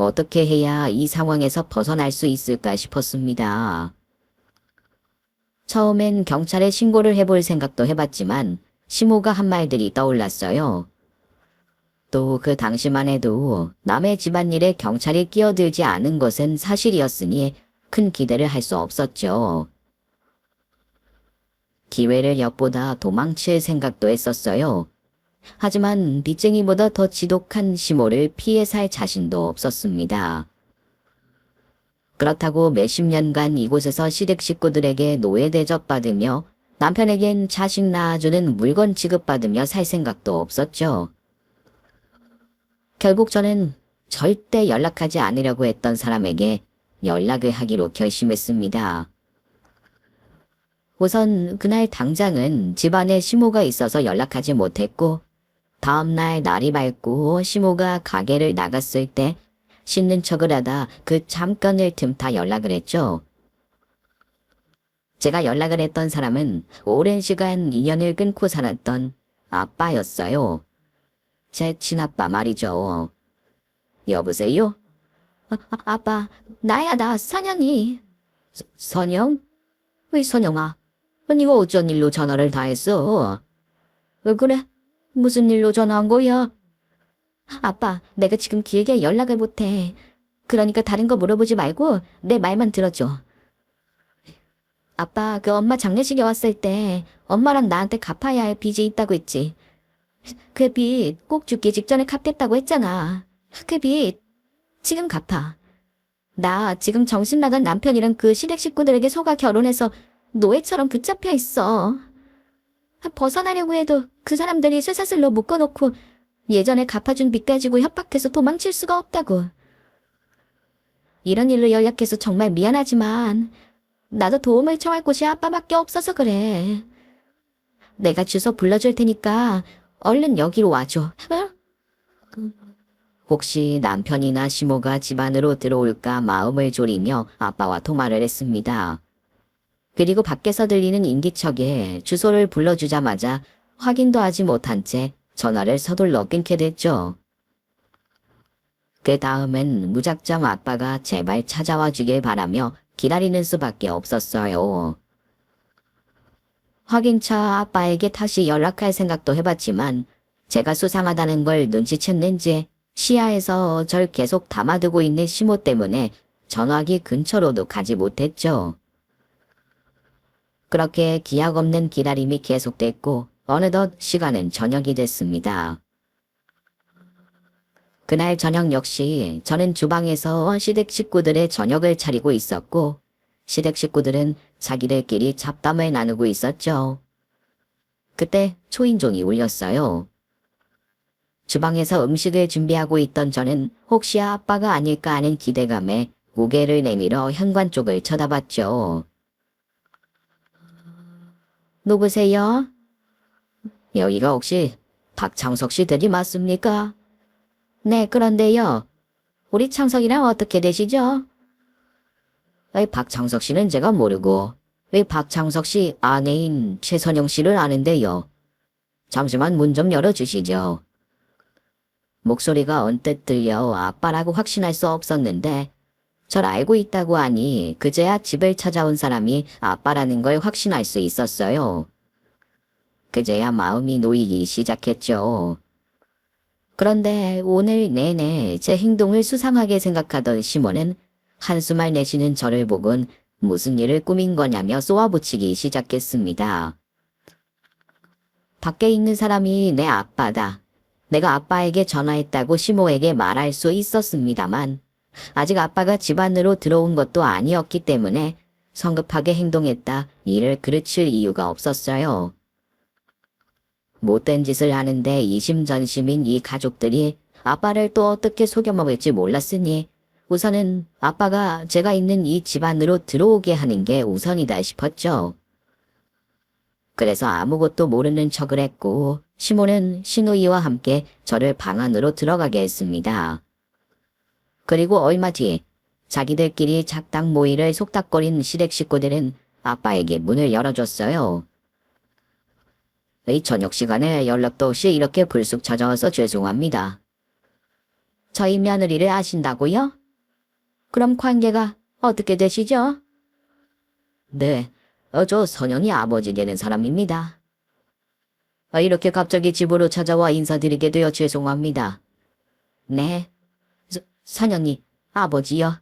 어떻게 해야 이 상황에서 벗어날 수 있을까 싶었습니다. 처음엔 경찰에 신고를 해볼 생각도 해봤지만 시모가 한 말들이 떠올랐어요. 또 그 당시만 해도 남의 집안일에 경찰이 끼어들지 않은 것은 사실이었으니 큰 기대를 할 수 없었죠. 기회를 엿보다 도망칠 생각도 했었어요. 하지만 빚쟁이보다 더 지독한 시모를 피해 살 자신도 없었습니다. 그렇다고 몇십 년간 이곳에서 시댁 식구들에게 노예 대접받으며 남편에겐 자식 낳아주는 물건 취급받으며 살 생각도 없었죠. 결국 저는 절대 연락하지 않으려고 했던 사람에게 연락을 하기로 결심했습니다. 우선 그날 당장은 집안에 시모가 있어서 연락하지 못했고 다음날 날이 밝고 시모가 가게를 나갔을 때 씻는 척을 하다 그 잠깐을 틈타 연락을 했죠. 제가 연락을 했던 사람은 오랜 시간 인연을 끊고 살았던 아빠였어요. 제 친아빠 말이죠. 여보세요? 아빠, 나야, 나 선영이. 선영? 왜 선영아? 네가 어쩐 일로 전화를 다 했어? 왜 그래? 무슨 일로 전화한 거야? 아빠, 내가 지금 길게 연락을 못해. 그러니까 다른 거 물어보지 말고 내 말만 들어줘. 아빠, 그 엄마 장례식에 왔을 때 엄마랑 나한테 갚아야 할 빚이 있다고 했지. 그 빚 꼭 죽기 직전에 갚겠다고 했잖아. 그 빚 지금 갚아. 나 지금 정신 나간 남편이랑 그 시댁 식구들에게 속아 결혼해서 노예처럼 붙잡혀 있어. 벗어나려고 해도 그 사람들이 쇠사슬로 묶어놓고 예전에 갚아준 빚 가지고 협박해서 도망칠 수가 없다고. 이런 일로 연락해서 정말 미안하지만 나도 도움을 청할 곳이 아빠밖에 없어서 그래. 내가 주소 불러줄 테니까 얼른 여기로 와줘. 혹시 남편이나 시모가 집 안으로 들어올까 마음을 졸이며 아빠와 통화를 했습니다. 그리고 밖에서 들리는 인기척에 주소를 불러주자마자 확인도 하지 못한 채 전화를 서둘러 끊게 됐죠. 그 다음엔 무작정 아빠가 제발 찾아와 주길 바라며 기다리는 수밖에 없었어요. 확인차 아빠에게 다시 연락할 생각도 해봤지만 제가 수상하다는 걸 눈치챘는지 시야에서 절 계속 담아두고 있는 시모 때문에 전화기 근처로도 가지 못했죠. 그렇게 기약 없는 기다림이 계속됐고 어느덧 시간은 저녁이 됐습니다. 그날 저녁 역시 저는 주방에서 시댁 식구들의 저녁을 차리고 있었고 시댁 식구들은 자기들끼리 잡담을 나누고 있었죠. 그때 초인종이 울렸어요. 주방에서 음식을 준비하고 있던 저는 혹시 아빠가 아닐까 하는 기대감에 고개를 내밀어 현관 쪽을 쳐다봤죠. 누구세요? 여기가 혹시 박창석 씨 댁이 맞습니까? 네, 그런데요. 우리 창석이랑 어떻게 되시죠? 왜 박창석 씨는 제가 모르고 왜 박창석 씨 아내인 최선영 씨를 아는데요. 잠시만 문 좀 열어주시죠. 목소리가 언뜻 들려 아빠라고 확신할 수 없었는데 절 알고 있다고 하니 그제야 집을 찾아온 사람이 아빠라는 걸 확신할 수 있었어요. 그제야 마음이 놓이기 시작했죠. 그런데 오늘 내내 제 행동을 수상하게 생각하던 시모는 한숨을 내쉬는 저를 보곤 무슨 일을 꾸민 거냐며 쏘아붙이기 시작했습니다. 밖에 있는 사람이 내 아빠다. 내가 아빠에게 전화했다고 시모에게 말할 수 있었습니다만 아직 아빠가 집 안으로 들어온 것도 아니었기 때문에 성급하게 행동했다 이를 그르칠 이유가 없었어요. 못된 짓을 하는데 이심전심인 이 가족들이 아빠를 또 어떻게 속여먹을지 몰랐으니 우선은 아빠가 제가 있는 이 집 안으로 들어오게 하는 게 우선이다 싶었죠. 그래서 아무것도 모르는 척을 했고 시모는 신우이와 함께 저를 방 안으로 들어가게 했습니다. 그리고 얼마 뒤 자기들끼리 작당 모의를 속닥거린 시댁 식구들은 아빠에게 문을 열어줬어요. 이 저녁 시간에 연락도 없이 이렇게 불쑥 찾아와서 죄송합니다. 저희 며느리를 아신다고요? 그럼 관계가 어떻게 되시죠? 네, 저 선영이 아버지 되는 사람입니다. 이렇게 갑자기 집으로 찾아와 인사드리게 되어 죄송합니다. 네, 선영이 아버지요?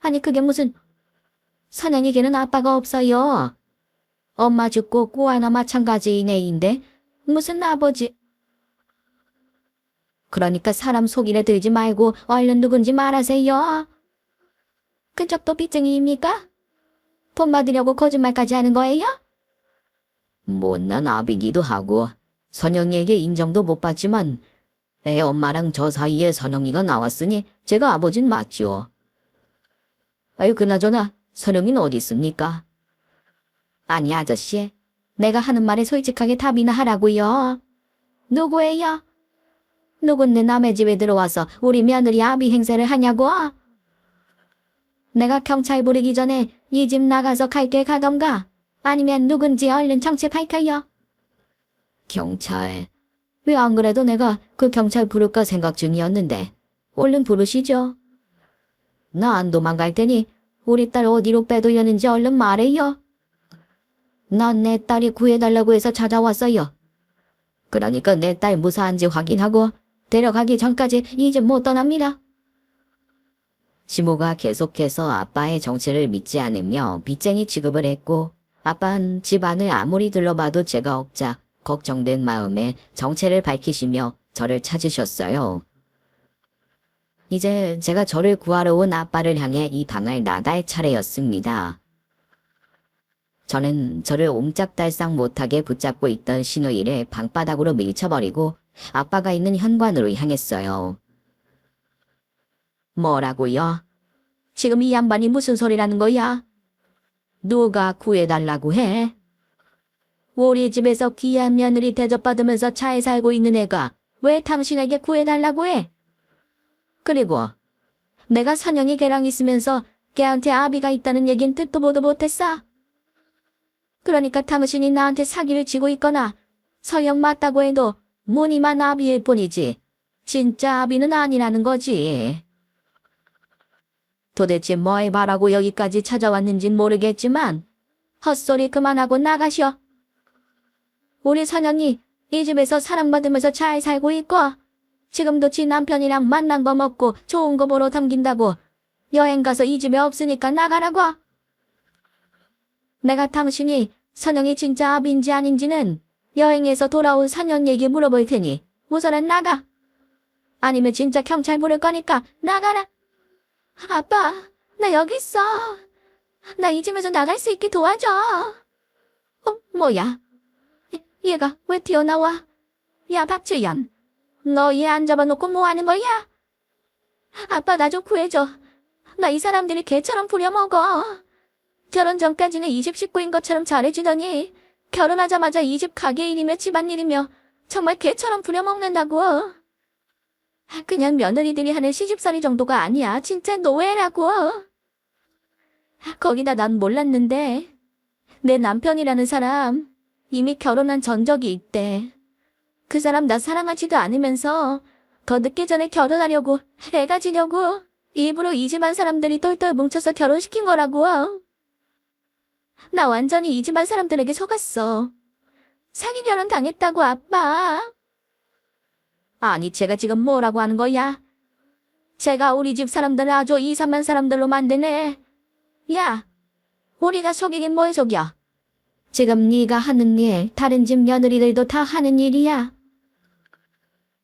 아니 그게 무슨, 선영이게는 아빠가 없어요. 엄마 죽고 꼬아나 마찬가지인 애인데 무슨 아버지. 그러니까 사람 속이래 들지 말고 얼른 누군지 말하세요. 그쪽도 빚쟁이입니까? 돈 받으려고 거짓말까지 하는 거예요? 못난 아비기도 하고 선영이에게 인정도 못 받지만 애 엄마랑 저 사이에 선영이가 나왔으니 제가 아버진 맞죠. 아유 그나저나 선영이는 어디 있습니까? 아니 아저씨, 내가 하는 말에 솔직하게 답이나 하라고요. 누구예요? 누군데 남의 집에 들어와서 우리 며느리 아비 행세를 하냐고? 내가 경찰 부르기 전에 이 집 나가서 갈 길 가던가 아니면 누군지 얼른 정체 밝혀요. 경찰? 왜 안 그래도 내가 그 경찰 부를까 생각 중이었는데 얼른 부르시죠. 나 안 도망갈 테니 우리 딸 어디로 빼돌렸는지 얼른 말해요. 난 내 딸이 구해달라고 해서 찾아왔어요. 그러니까 내 딸 무사한지 확인하고 데려가기 전까지 이 집 못 떠납니다. 시모가 계속해서 아빠의 정체를 믿지 않으며 빚쟁이 취급을 했고 아빠는 집안을 아무리 둘러봐도 죄가 없자 걱정된 마음에 정체를 밝히시며 저를 찾으셨어요. 이제 제가 저를 구하러 온 아빠를 향해 이 방을 나갈 차례였습니다. 저는 저를 옴짝달싹 못하게 붙잡고 있던 신우이를 방바닥으로 밀쳐버리고 아빠가 있는 현관으로 향했어요. 뭐라고요? 지금 이 양반이 무슨 소리라는 거야? 누가 구해달라고 해? 우리 집에서 귀한 며느리 대접받으면서 잘 살고 있는 애가 왜 당신에게 구해달라고 해? 그리고 내가 선영이 걔랑 있으면서 걔한테 아비가 있다는 얘긴 듣도 보도 못했어. 그러니까 당신이 나한테 사기를 치고 있거나 서영 맞다고 해도 무늬만 아비일 뿐이지 진짜 아비는 아니라는 거지. 도대체 뭘 바라고 여기까지 찾아왔는진 모르겠지만 헛소리 그만하고 나가셔. 우리 선영이 이 집에서 사랑받으면서 잘 살고 있고 지금도 지 남편이랑 만난 거 먹고 좋은 거 보러 담긴다고 여행 가서 이 집에 없으니까 나가라고. 내가 당신이 선영이 진짜 아비인지 아닌지는 여행에서 돌아온 4년 얘기 물어볼 테니 우선은 나가. 아니면 진짜 경찰 부를 거니까 나가라. 아빠, 나 여기 있어. 나 이 집에서 나갈 수 있게 도와줘. 뭐야? 얘가 왜 튀어나와? 야, 박주연. 너 얘 안 잡아놓고 뭐 하는 거야? 아빠 나 좀 구해줘. 나 이 사람들이 개처럼 부려먹어. 결혼 전까지는 이 집 식구인 것처럼 잘해주더니 결혼하자마자 이 집 가게 일이며 집안일이며 정말 개처럼 부려먹는다고. 그냥 며느리들이 하는 시집살이 정도가 아니야. 진짜 노예라고. 거기다 난 몰랐는데 내 남편이라는 사람 이미 결혼한 전적이 있대. 그 사람 나 사랑하지도 않으면서 더 늦기 전에 결혼하려고 애 가지려고 일부러 이 집안 사람들이 똘똘 뭉쳐서 결혼시킨 거라고. 나 완전히 이 집안 사람들에게 속았어. 사기 결혼 당했다고 아빠. 아니 제가 지금 뭐라고 하는 거야? 제가 우리 집 사람들을 아주 이상한 사람들로 만드네. 야, 우리가 속이긴 뭘 속여? 지금 네가 하는 일 다른 집 며느리들도 다 하는 일이야.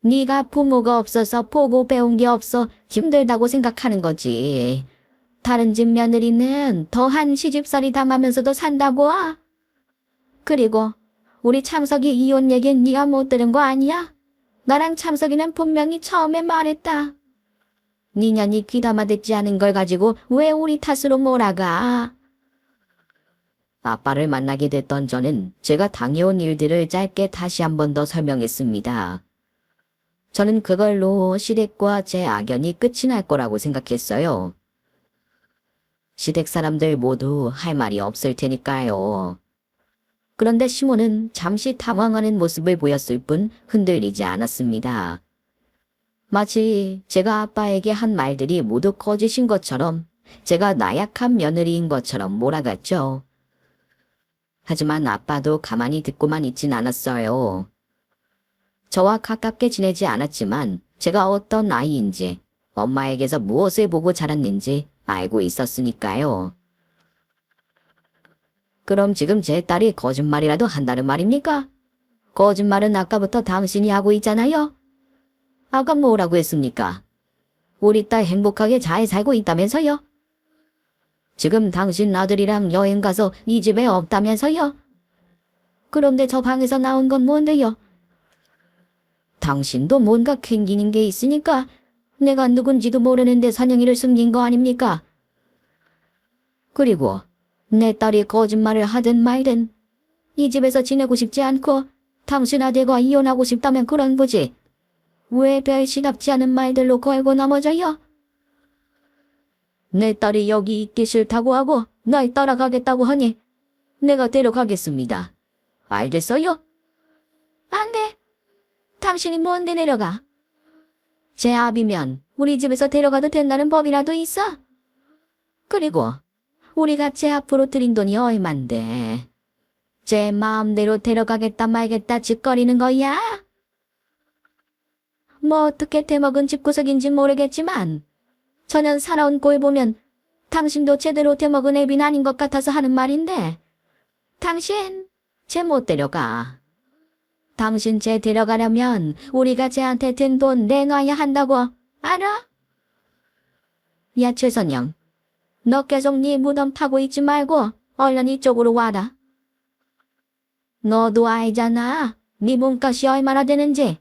네가 부모가 없어서 보고 배운 게 없어 힘들다고 생각하는 거지. 다른 집 며느리는 더한 시집살이 당하면서도 산다고. 그리고 우리 참석이 이혼 얘기는 네가 못 들은 거 아니야? 나랑 참석이는 분명히 처음에 말했다. 니년이 귀담아 듣지 않은 걸 가지고 왜 우리 탓으로 몰아가? 아빠를 만나게 됐던 저는 제가 당해온 일들을 짧게 다시 한 번 더 설명했습니다. 저는 그걸로 시댁과 제 악연이 끝이 날 거라고 생각했어요. 시댁 사람들 모두 할 말이 없을 테니까요. 그런데 시모는 잠시 당황하는 모습을 보였을 뿐 흔들리지 않았습니다. 마치 제가 아빠에게 한 말들이 모두 거짓인 것처럼 제가 나약한 며느리인 것처럼 몰아갔죠. 하지만 아빠도 가만히 듣고만 있진 않았어요. 저와 가깝게 지내지 않았지만 제가 어떤 아이인지 엄마에게서 무엇을 보고 자랐는지 알고 있었으니까요. 그럼 지금 제 딸이 거짓말이라도 한다는 말입니까? 거짓말은 아까부터 당신이 하고 있잖아요. 아까 뭐라고 했습니까? 우리 딸 행복하게 잘 살고 있다면서요? 지금 당신 아들이랑 여행 가서 이 집에 없다면서요? 그런데 저 방에서 나온 건 뭔데요? 당신도 뭔가 캥기는 게 있으니까 내가 누군지도 모르는데 선영이를 숨긴 거 아닙니까? 그리고 내 딸이 거짓말을 하든 말든 이 집에서 지내고 싶지 않고 당신 아들과 이혼하고 싶다면 그런 거지. 왜 별시답지 않은 말들로 걸고 넘어져요? 내 딸이 여기 있기 싫다고 하고 날 따라가겠다고 하니 내가 데려가겠습니다. 알겠어요? 안 돼. 당신이 뭔데 내려가? 제 아비면 우리 집에서 데려가도 된다는 법이라도 있어? 그리고 우리가 제 앞으로 들인 돈이 얼만데 제 마음대로 데려가겠다 말겠다 짓거리는 거야? 뭐 어떻게 대먹은 집구석인지 모르겠지만 저년 살아온 꼴 보면 당신도 제대로 대먹은 애빈 아닌 것 같아서 하는 말인데 당신 쟤 못 데려가. 당신 쟤 데려가려면 우리가 쟤한테 든 돈 내놔야 한다고 알아? 야 최선영, 너 계속 네 무덤 파고 있지 말고 얼른 이쪽으로 와라. 너도 알잖아. 네 몸값이 얼마나 되는지.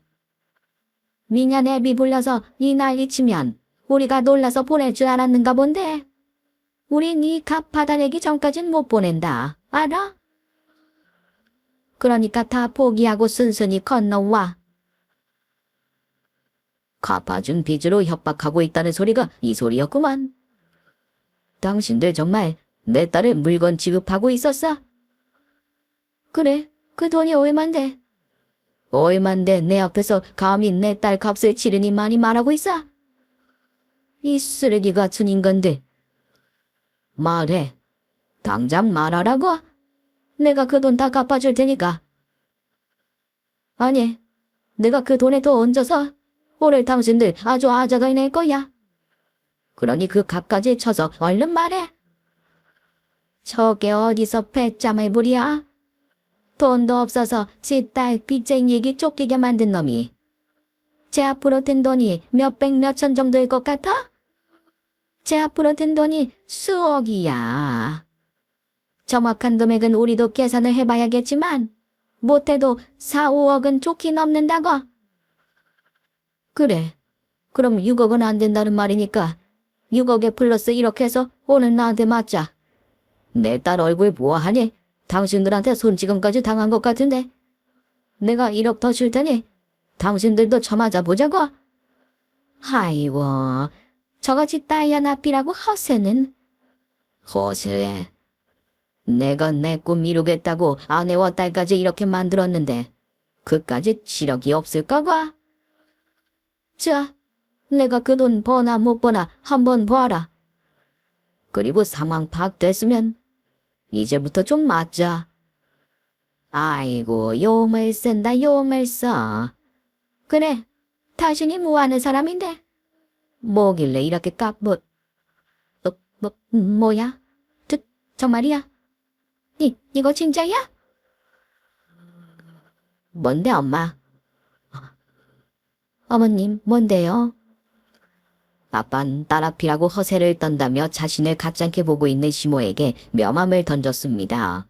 미냐 내비 불려서 이 난리치면 우리가 놀라서 보낼 줄 알았는가 본데. 우리 네 값 받아내기 전까진 못 보낸다. 알아? 그러니까 다 포기하고 순순히 건너와. 갚아준 빚으로 협박하고 있다는 소리가 이 소리였구만. 당신들 정말 내 딸을 물건 취급하고 있었어? 그래, 그 돈이 얼만데? 얼만데 내 앞에서 감히 내 딸 값을 치르니 많이 말하고 있어? 이 쓰레기 같은 인간들. 말해. 당장 말하라고. 내가 그 돈 다 갚아줄 테니까. 아니, 내가 그 돈에 더 얹어서 오늘 당신들 아주 아작을 낼 거야. 그러니 그 값까지 쳐서 얼른 말해. 저게 어디서 배짱을 부려? 돈도 없어서 지 딸 빚쟁이에게 쫓기게 만든 놈이 제 앞으로 든 돈이 몇백 몇천 정도일 것 같아? 제 앞으로 든 돈이 수억이야. 정확한 금액은 우리도 계산을 해봐야겠지만 못해도 4, 5억은 좋게 넘는다고. 그래. 그럼 6억은 안 된다는 말이니까 6억에 플러스 1억 해서 오늘 나한테 맞자. 내 딸 얼굴 보아하니 당신들한테 손찌검까지 당한 것 같은데 내가 1억 더 줄 테니 당신들도 쳐맞아 보자고. 아이고, 저같이 딸야 나피라고 허세는. 허세해. 내가 내 꿈 이루겠다고 아내와 딸까지 이렇게 만들었는데 그까지 시력이 없을까 봐. 자, 내가 그 돈 버나 못 버나 한번 봐라. 그리고 상황 파악됐으면 이제부터 좀 맞자. 아이고, 용을 쓴다 용을 써. 그래, 당신이 뭐하는 사람인데? 뭐길래 이렇게 뭐야? 정말이야? 이거 진짜야? 뭔데 엄마? 어머님, 뭔데요? 아빤 딸 앞이라고 허세를 떤다며 자신을 가짜게 보고 있는 시모에게 명함을 던졌습니다.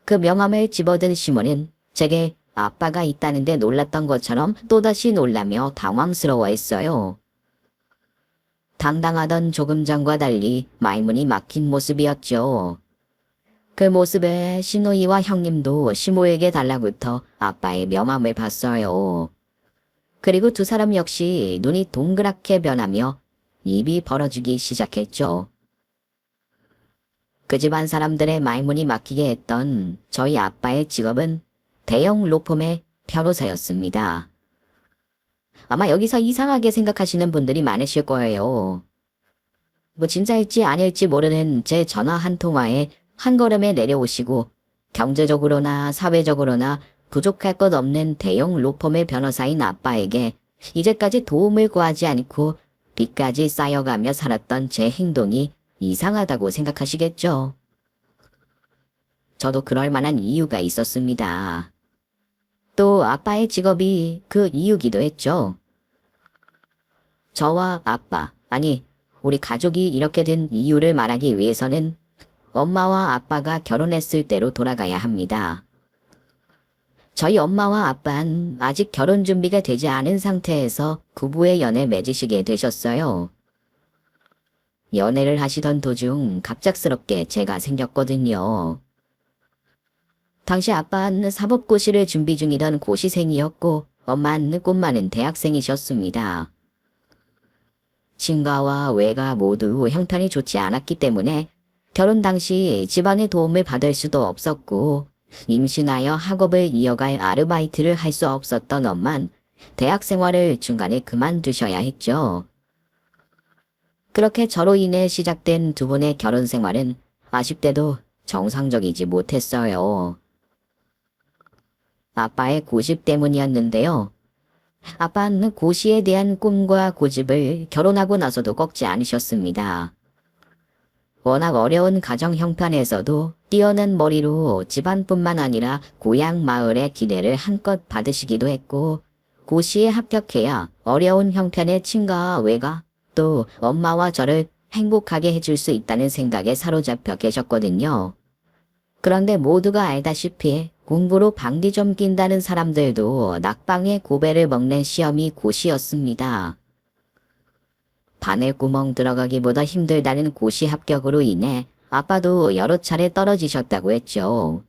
그 명함을 집어든 시모는 제게 아빠가 있다는데 놀랐던 것처럼 또다시 놀라며 당황스러워했어요. 당당하던 조금 전과 달리 말문이 막힌 모습이었죠. 그 모습에 신호이와 형님도 시모에게 달라붙어 아빠의 명함을 봤어요. 그리고 두 사람 역시 눈이 동그랗게 변하며 입이 벌어지기 시작했죠. 그 집안 사람들의 말문이 막히게 했던 저희 아빠의 직업은 대형 로펌의 변호사였습니다. 아마 여기서 이상하게 생각하시는 분들이 많으실 거예요. 뭐 진짜일지 아닐지 모르는 제 전화 한 통화에 한 걸음에 내려오시고 경제적으로나 사회적으로나 부족할 것 없는 대형 로펌의 변호사인 아빠에게 이제까지 도움을 구하지 않고 빚까지 쌓여가며 살았던 제 행동이 이상하다고 생각하시겠죠. 저도 그럴 만한 이유가 있었습니다. 또 아빠의 직업이 그 이유기도 했죠. 저와 아빠, 아니 우리 가족이 이렇게 된 이유를 말하기 위해서는 엄마와 아빠가 결혼했을 때로 돌아가야 합니다. 저희 엄마와 아빠는 아직 결혼 준비가 되지 않은 상태에서 부부의 연에 맺으시게 되셨어요. 연애를 하시던 도중 갑작스럽게 제가 생겼거든요. 당시 아빠는 사법고시를 준비 중이던 고시생이었고 엄마는 꿈 많은 대학생이셨습니다. 친가와 외가 모두 형편이 좋지 않았기 때문에 결혼 당시 집안의 도움을 받을 수도 없었고 임신하여 학업을 이어갈 아르바이트를 할 수 없었던 엄만 대학 생활을 중간에 그만두셔야 했죠. 그렇게 저로 인해 시작된 두 분의 결혼 생활은 아쉽게도 정상적이지 못했어요. 아빠의 고집 때문이었는데요. 아빠는 고시에 대한 꿈과 고집을 결혼하고 나서도 꺾지 않으셨습니다. 워낙 어려운 가정 형편에서도 뛰어난 머리로 집안뿐만 아니라 고향 마을의 기대를 한껏 받으시기도 했고 고시에 합격해야 어려운 형편의 친가와 외가 또 엄마와 저를 행복하게 해줄 수 있다는 생각에 사로잡혀 계셨거든요. 그런데 모두가 알다시피 공부로 방귀 좀 낀다는 사람들도 낙방의 고배를 먹는 시험이 고시였습니다. 바늘구멍 들어가기보다 힘들다는 고시 합격으로 인해 아빠도 여러 차례 떨어지셨다고 했죠.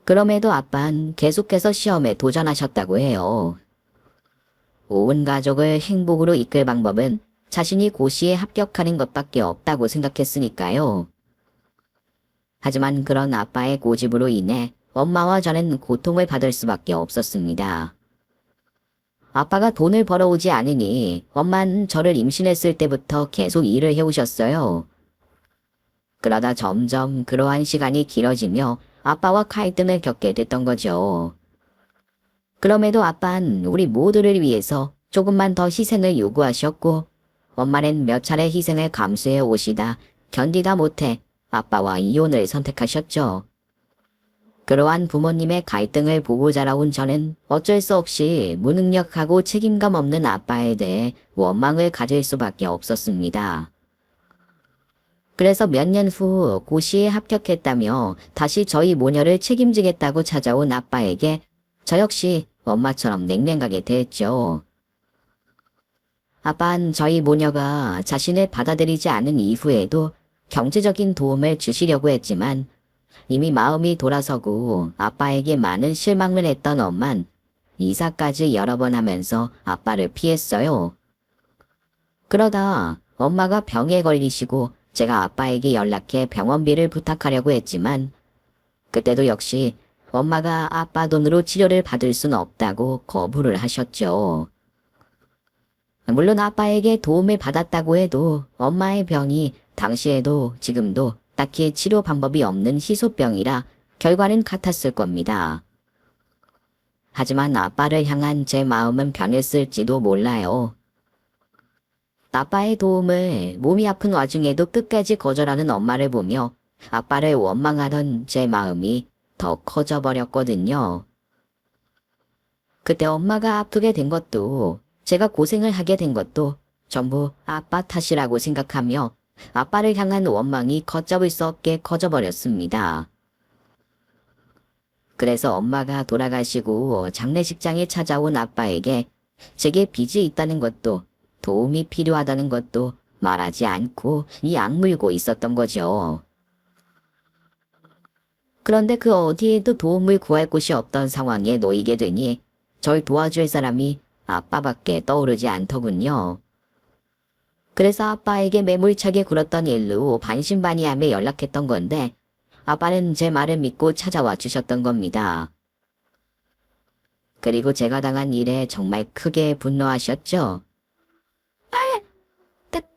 그럼에도 아빠는 계속해서 시험에 도전하셨다고 해요. 온 가족을 행복으로 이끌 방법은 자신이 고시에 합격하는 것밖에 없다고 생각했으니까요. 하지만 그런 아빠의 고집으로 인해 엄마와 저는 고통을 받을 수밖에 없었습니다. 아빠가 돈을 벌어오지 않으니 엄마는 저를 임신했을 때부터 계속 일을 해오셨어요. 그러다 점점 그러한 시간이 길어지며 아빠와 갈등을 겪게 됐던 거죠. 그럼에도 아빠는 우리 모두를 위해서 조금만 더 희생을 요구하셨고 엄마는 몇 차례 희생을 감수해 오시다 견디다 못해 아빠와 이혼을 선택하셨죠. 그러한 부모님의 갈등을 보고 자라온 저는 어쩔 수 없이 무능력하고 책임감 없는 아빠에 대해 원망을 가질 수밖에 없었습니다. 그래서 몇 년 후 고시에 합격했다며 다시 저희 모녀를 책임지겠다고 찾아온 아빠에게 저 역시 엄마처럼 냉랭하게 대했죠. 아빠는 저희 모녀가 자신을 받아들이지 않은 이후에도 경제적인 도움을 주시려고 했지만 이미 마음이 돌아서고 아빠에게 많은 실망을 했던 엄만 이사까지 여러 번 하면서 아빠를 피했어요. 그러다 엄마가 병에 걸리시고 제가 아빠에게 연락해 병원비를 부탁하려고 했지만 그때도 역시 엄마가 아빠 돈으로 치료를 받을 수는 없다고 거부를 하셨죠. 물론 아빠에게 도움을 받았다고 해도 엄마의 병이 당시에도 지금도 딱히 치료 방법이 없는 희소병이라 결과는 같았을 겁니다. 하지만 아빠를 향한 제 마음은 변했을지도 몰라요. 아빠의 도움을 몸이 아픈 와중에도 끝까지 거절하는 엄마를 보며 아빠를 원망하던 제 마음이 더 커져버렸거든요. 그때 엄마가 아프게 된 것도 제가 고생을 하게 된 것도 전부 아빠 탓이라고 생각하며 아빠를 향한 원망이 걷잡을 수 없게 커져버렸습니다. 그래서 엄마가 돌아가시고 장례식장에 찾아온 아빠에게 제게 빚이 있다는 것도 도움이 필요하다는 것도 말하지 않고 이 악물고 있었던 거죠. 그런데 그 어디에도 도움을 구할 곳이 없던 상황에 놓이게 되니 절 도와줄 사람이 아빠밖에 떠오르지 않더군요. 그래서 아빠에게 매몰차게 굴었던 일로 반신반의하며 연락했던 건데 아빠는 제 말을 믿고 찾아와 주셨던 겁니다. 그리고 제가 당한 일에 정말 크게 분노하셨죠.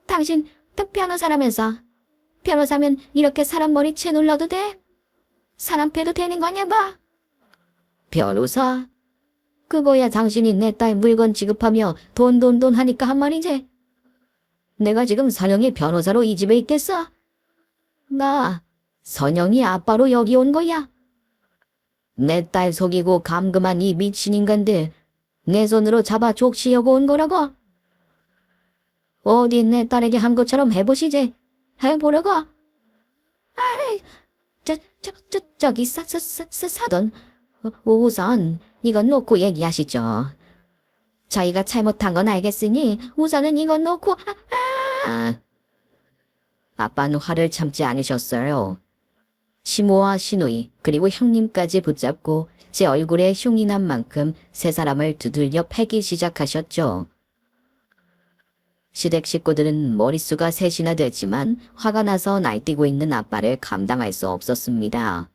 당신 변호사라면서. 변호사면 이렇게 사람 머리채 눌러도 돼? 사람 패도 되는 거냐 봐. 변호사? 그거야 당신이 내 딸 물건 지급하며 돈 하니까 한 말이지. 내가 지금 선영이 변호사로 이 집에 있겠어? 나 선영이 아빠로 여기 온 거야. 내 딸 속이고 감금한 이 미친 인간들 내 손으로 잡아 족치려고 온 거라고. 어디 내 딸에게 한 것처럼 해보시지. 해보려고. 아이, 저기 사돈. 우선 이건 놓고 얘기하시죠. 저희가 잘못한 건 알겠으니 우선은 이건 놓고. 아빠는 화를 참지 않으셨어요. 시모와 시누이 그리고 형님까지 붙잡고 제 얼굴에 흉이 난 만큼 세 사람을 두들겨 패기 시작하셨죠. 시댁 식구들은 머릿수가 셋이나 됐지만 화가 나서 날뛰고 있는 아빠를 감당할 수 없었습니다.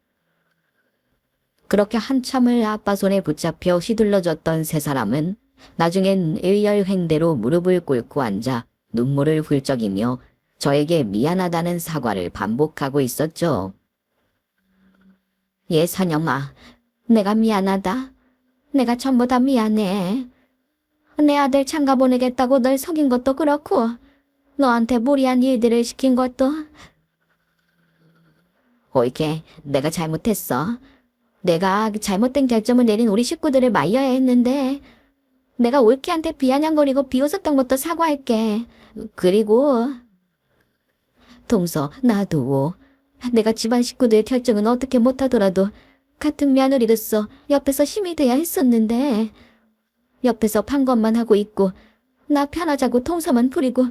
그렇게 한참을 아빠 손에 붙잡혀 휘둘러졌던 세 사람은 나중엔 일열횡대로 무릎을 꿇고 앉아 눈물을 훌쩍이며 저에게 미안하다는 사과를 반복하고 있었죠. 예, 선영아. 내가 미안하다. 내가 전부 다 미안해. 내 아들 장가 보내겠다고 널 속인 것도 그렇고 너한테 무리한 일들을 시킨 것도. 옳게 내가 잘못했어. 내가 잘못된 결정을 내린 우리 식구들을 말려야 했는데 내가 올케한테 비아냥거리고 비웃었던 것도 사과할게. 그리고 동서 나도 내가 집안 식구들의 결정은 어떻게 못하더라도 같은 며느리로서 옆에서 힘이 돼야 했었는데 옆에서 판것만 하고 있고 나 편하자고 통서만 부리고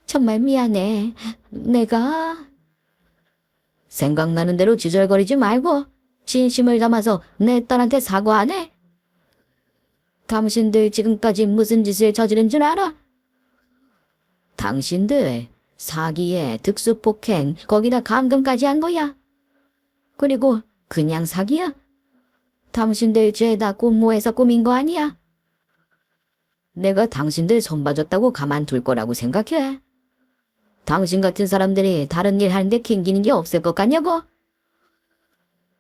정말 미안해. 내가 생각나는 대로 지절거리지 말고 진심을 담아서 내 딸한테 사과 안 해? 당신들 지금까지 무슨 짓을 저지른 줄 알아? 당신들 사기에 특수폭행 거기다 감금까지 한 거야. 그리고 그냥 사기야? 당신들 죄다 공모해서 꾸민 거 아니야? 내가 당신들 손봐줬다고 가만둘 거라고 생각해? 당신 같은 사람들이 다른 일 하는데 캥기는 게 없을 것 같냐고?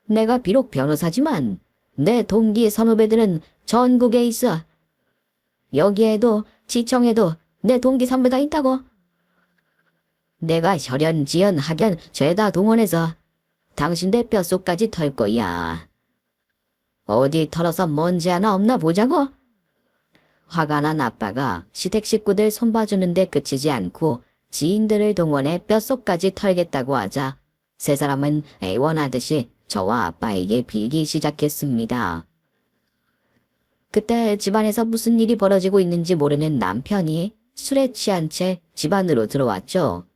내가 비록 변호사지만 내 동기 선후배들은 전국에 있어. 여기에도 지청에도 내 동기 선배가 있다고. 내가 혈연, 지연, 학연 죄다 동원해서 당신들 뼛속까지 털 거야. 어디 털어서 먼지 하나 없나 보자고. 화가 난 아빠가 시댁 식구들 손봐주는데 그치지 않고 지인들을 동원해 뼛속까지 털겠다고 하자 세 사람은 애원하듯이 저와 아빠에게 빌기 시작했습니다. 그때 집안에서 무슨 일이 벌어지고 있는지 모르는 남편이 술에 취한 채 집 안으로 들어왔죠.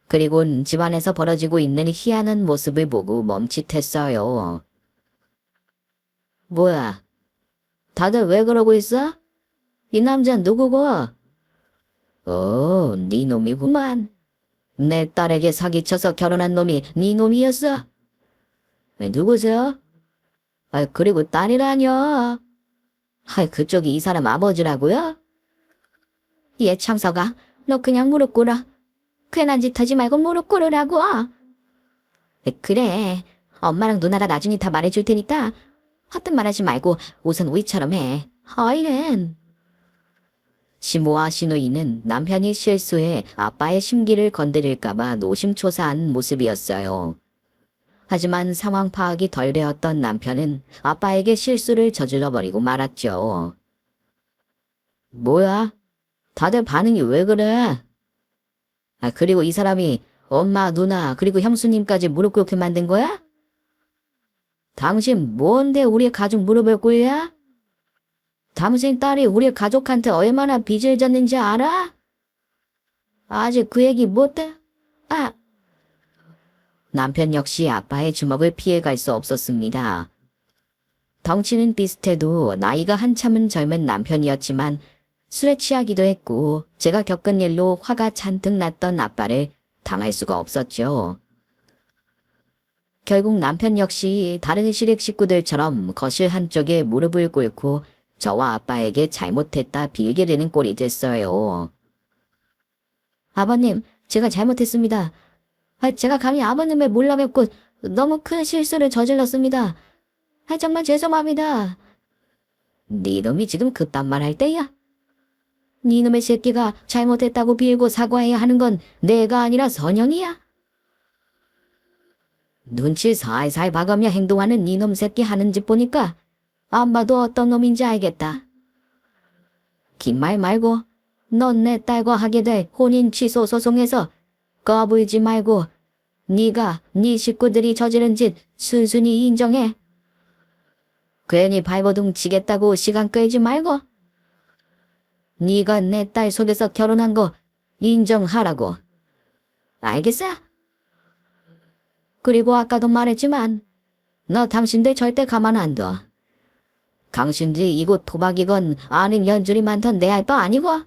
그리곤 집안에서 벌어지고 있는 희한한 모습을 보고 멈칫했어요. 뭐야? 다들 왜 그러고 있어? 이 남자 누구고? 네 놈이구만. 내 딸에게 사기쳐서 결혼한 놈이 네 놈이었어? 누구세요? 그리고 딸이라뇨? 그쪽이 이 사람 아버지라고요? 얘 창서가 너 그냥 무릎 꿇어. 괜한 짓 하지 말고 무릎 꿇으라고. 그래. 엄마랑 누나가 나중에 다 말해줄 테니까 헛된 말하지 말고 우선 우리처럼 해. 얼른. 시모와 시누이는 남편이 실수해 아빠의 심기를 건드릴까봐 노심초사한 모습이었어요. 하지만 상황 파악이 덜 되었던 남편은 아빠에게 실수를 저질러버리고 말았죠. 뭐야? 다들 반응이 왜 그래? 그리고 이 사람이 엄마, 누나, 그리고 형수님까지 무릎 꿇게 만든 거야? 당신 뭔데 우리 가족 무릎을 꿇냐? 당신 딸이 우리 가족한테 얼마나 빚을 졌는지 알아? 아직 그 얘기 못해? 남편 역시 아빠의 주먹을 피해갈 수 없었습니다. 덩치는 비슷해도 나이가 한참은 젊은 남편이었지만 술에 취하기도 했고 제가 겪은 일로 화가 잔뜩 났던 아빠를 당할 수가 없었죠. 결국 남편 역시 다른 시댁 식구들처럼 거실 한쪽에 무릎을 꿇고 저와 아빠에게 잘못했다 빌게 되는 꼴이 됐어요. 아버님, 제가 잘못했습니다. 제가 감히 아버님을 몰라뵙고 너무 큰 실수를 저질렀습니다. 정말 죄송합니다. 네 놈이 지금 그딴 말 할 때야? 네 놈의 새끼가 잘못했다고 빌고 사과해야 하는 건 내가 아니라 선영이야? 눈치 살살 봐가며 행동하는 네 놈 새끼 하는 짓 보니까 안 봐도 어떤 놈인지 알겠다. 긴 말 말고 넌 내 딸과 하게 될 혼인 취소 소송에서 꺼불지 말고 네가 네 식구들이 저지른 짓 순순히 인정해. 괜히 발버둥 치겠다고 시간 끌지 말고 네가 내 딸 속에서 결혼한 거 인정하라고. 알겠어? 그리고 아까도 말했지만 너 당신들 절대 가만 안 둬. 당신들이 이곳 토박이건 아닌 연줄이 많던 내 알 바 아니고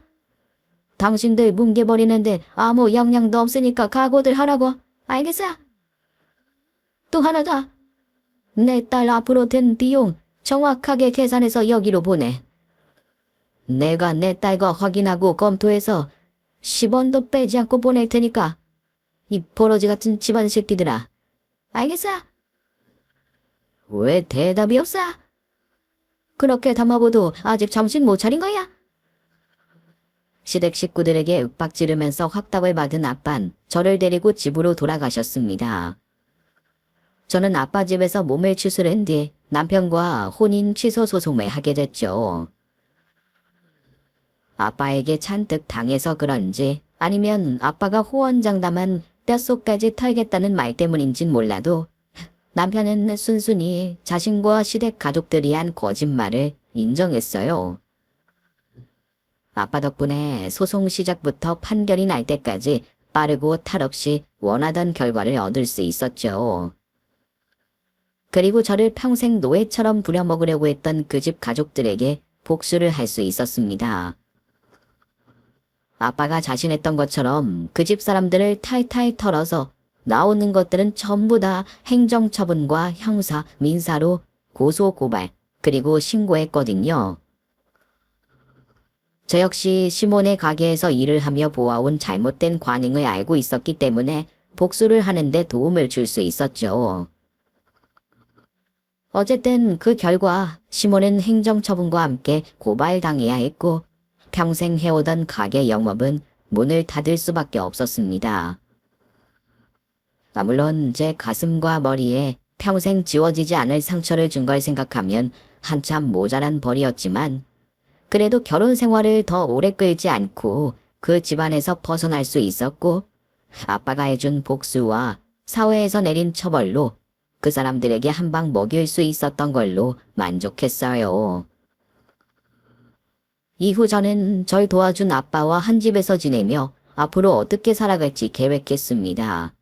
당신들 뭉개버리는데 아무 영향도 없으니까 각오들 하라고. 알겠어? 또 하나 더. 내 딸 앞으로 든 비용 정확하게 계산해서 여기로 보내. 내가 내 딸과 확인하고 검토해서 10원도 빼지 않고 보낼 테니까 이 버러지 같은 집안 새끼들아. 알겠어? 왜 대답이 없어? 그렇게 담아봐도 아직 정신 못 차린 거야? 시댁 식구들에게 윽박 지르면서 확답을 받은 아빤 저를 데리고 집으로 돌아가셨습니다. 저는 아빠 집에서 몸을 추스른 뒤 남편과 혼인 취소 소송을 하게 됐죠. 아빠에게 잔뜩 당해서 그런지 아니면 아빠가 호언장담한 뼛속까지 털겠다는 말 때문인진 몰라도 남편은 순순히 자신과 시댁 가족들이 한 거짓말을 인정했어요. 아빠 덕분에 소송 시작부터 판결이 날 때까지 빠르고 탈 없이 원하던 결과를 얻을 수 있었죠. 그리고 저를 평생 노예처럼 부려먹으려고 했던 그 집 가족들에게 복수를 할 수 있었습니다. 아빠가 자신했던 것처럼 그 집 사람들을 탈탈 털어서 나오는 것들은 전부 다 행정처분과 형사, 민사로 고소, 고발, 그리고 신고했거든요. 저 역시 시몬의 가게에서 일을 하며 보아온 잘못된 관행을 알고 있었기 때문에 복수를 하는데 도움을 줄 수 있었죠. 어쨌든 그 결과 시몬은 행정처분과 함께 고발당해야 했고 평생 해오던 가게 영업은 문을 닫을 수밖에 없었습니다. 물론 제 가슴과 머리에 평생 지워지지 않을 상처를 준 걸 생각하면 한참 모자란 벌이었지만 그래도 결혼 생활을 더 오래 끌지 않고 그 집안에서 벗어날 수 있었고 아빠가 해준 복수와 사회에서 내린 처벌로 그 사람들에게 한 방 먹일 수 있었던 걸로 만족했어요. 이후 저는 절 도와준 아빠와 한 집에서 지내며 앞으로 어떻게 살아갈지 계획했습니다.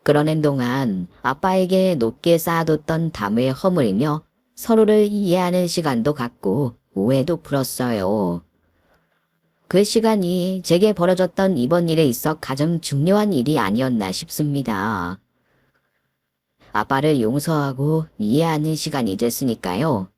그러는 동안 아빠에게 높게 쌓아뒀던 담을 허물며 서로를 이해하는 시간도 갖고 오해도 풀었어요. 그 시간이 제게 벌어졌던 이번 일에 있어 가장 중요한 일이 아니었나 싶습니다. 아빠를 용서하고 이해하는 시간이 됐으니까요.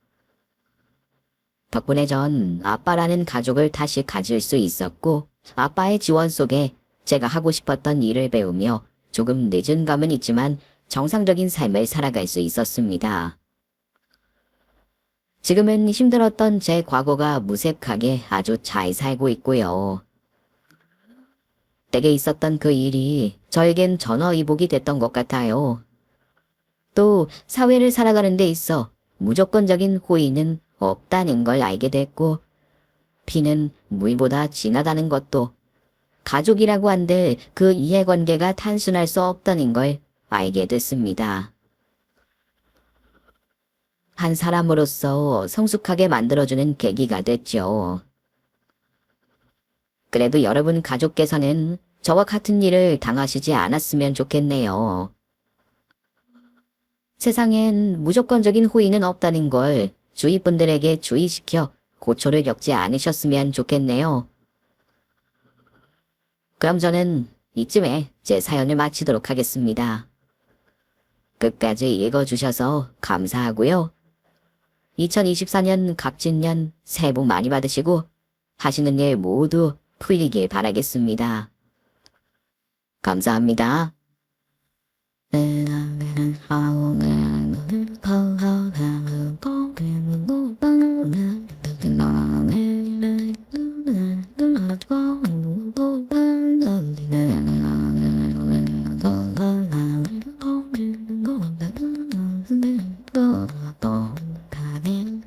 덕분에 전 아빠라는 가족을 다시 가질 수 있었고 아빠의 지원 속에 제가 하고 싶었던 일을 배우며 조금 늦은 감은 있지만 정상적인 삶을 살아갈 수 있었습니다. 지금은 힘들었던 제 과거가 무색하게 아주 잘 살고 있고요. 댁에 있었던 그 일이 저에겐 전화위복이 됐던 것 같아요. 또 사회를 살아가는 데 있어 무조건적인 호의는 없다는 걸 알게 됐고 피는 물보다 진하다는 것도 가족이라고 한들 그 이해관계가 단순할 수 없다는 걸 알게 됐습니다. 한 사람으로서 성숙하게 만들어주는 계기가 됐죠. 그래도 여러분 가족께서는 저와 같은 일을 당하시지 않았으면 좋겠네요. 세상엔 무조건적인 호의는 없다는 걸 주위 분들에게 주의시켜 고초를 겪지 않으셨으면 좋겠네요. 그럼 저는 이쯤에 제 사연을 마치도록 하겠습니다. 끝까지 읽어주셔서 감사하고요. 2024년 갑진년 새해 복 많이 받으시고 하시는 일 모두 풀리길 바라겠습니다. 감사합니다.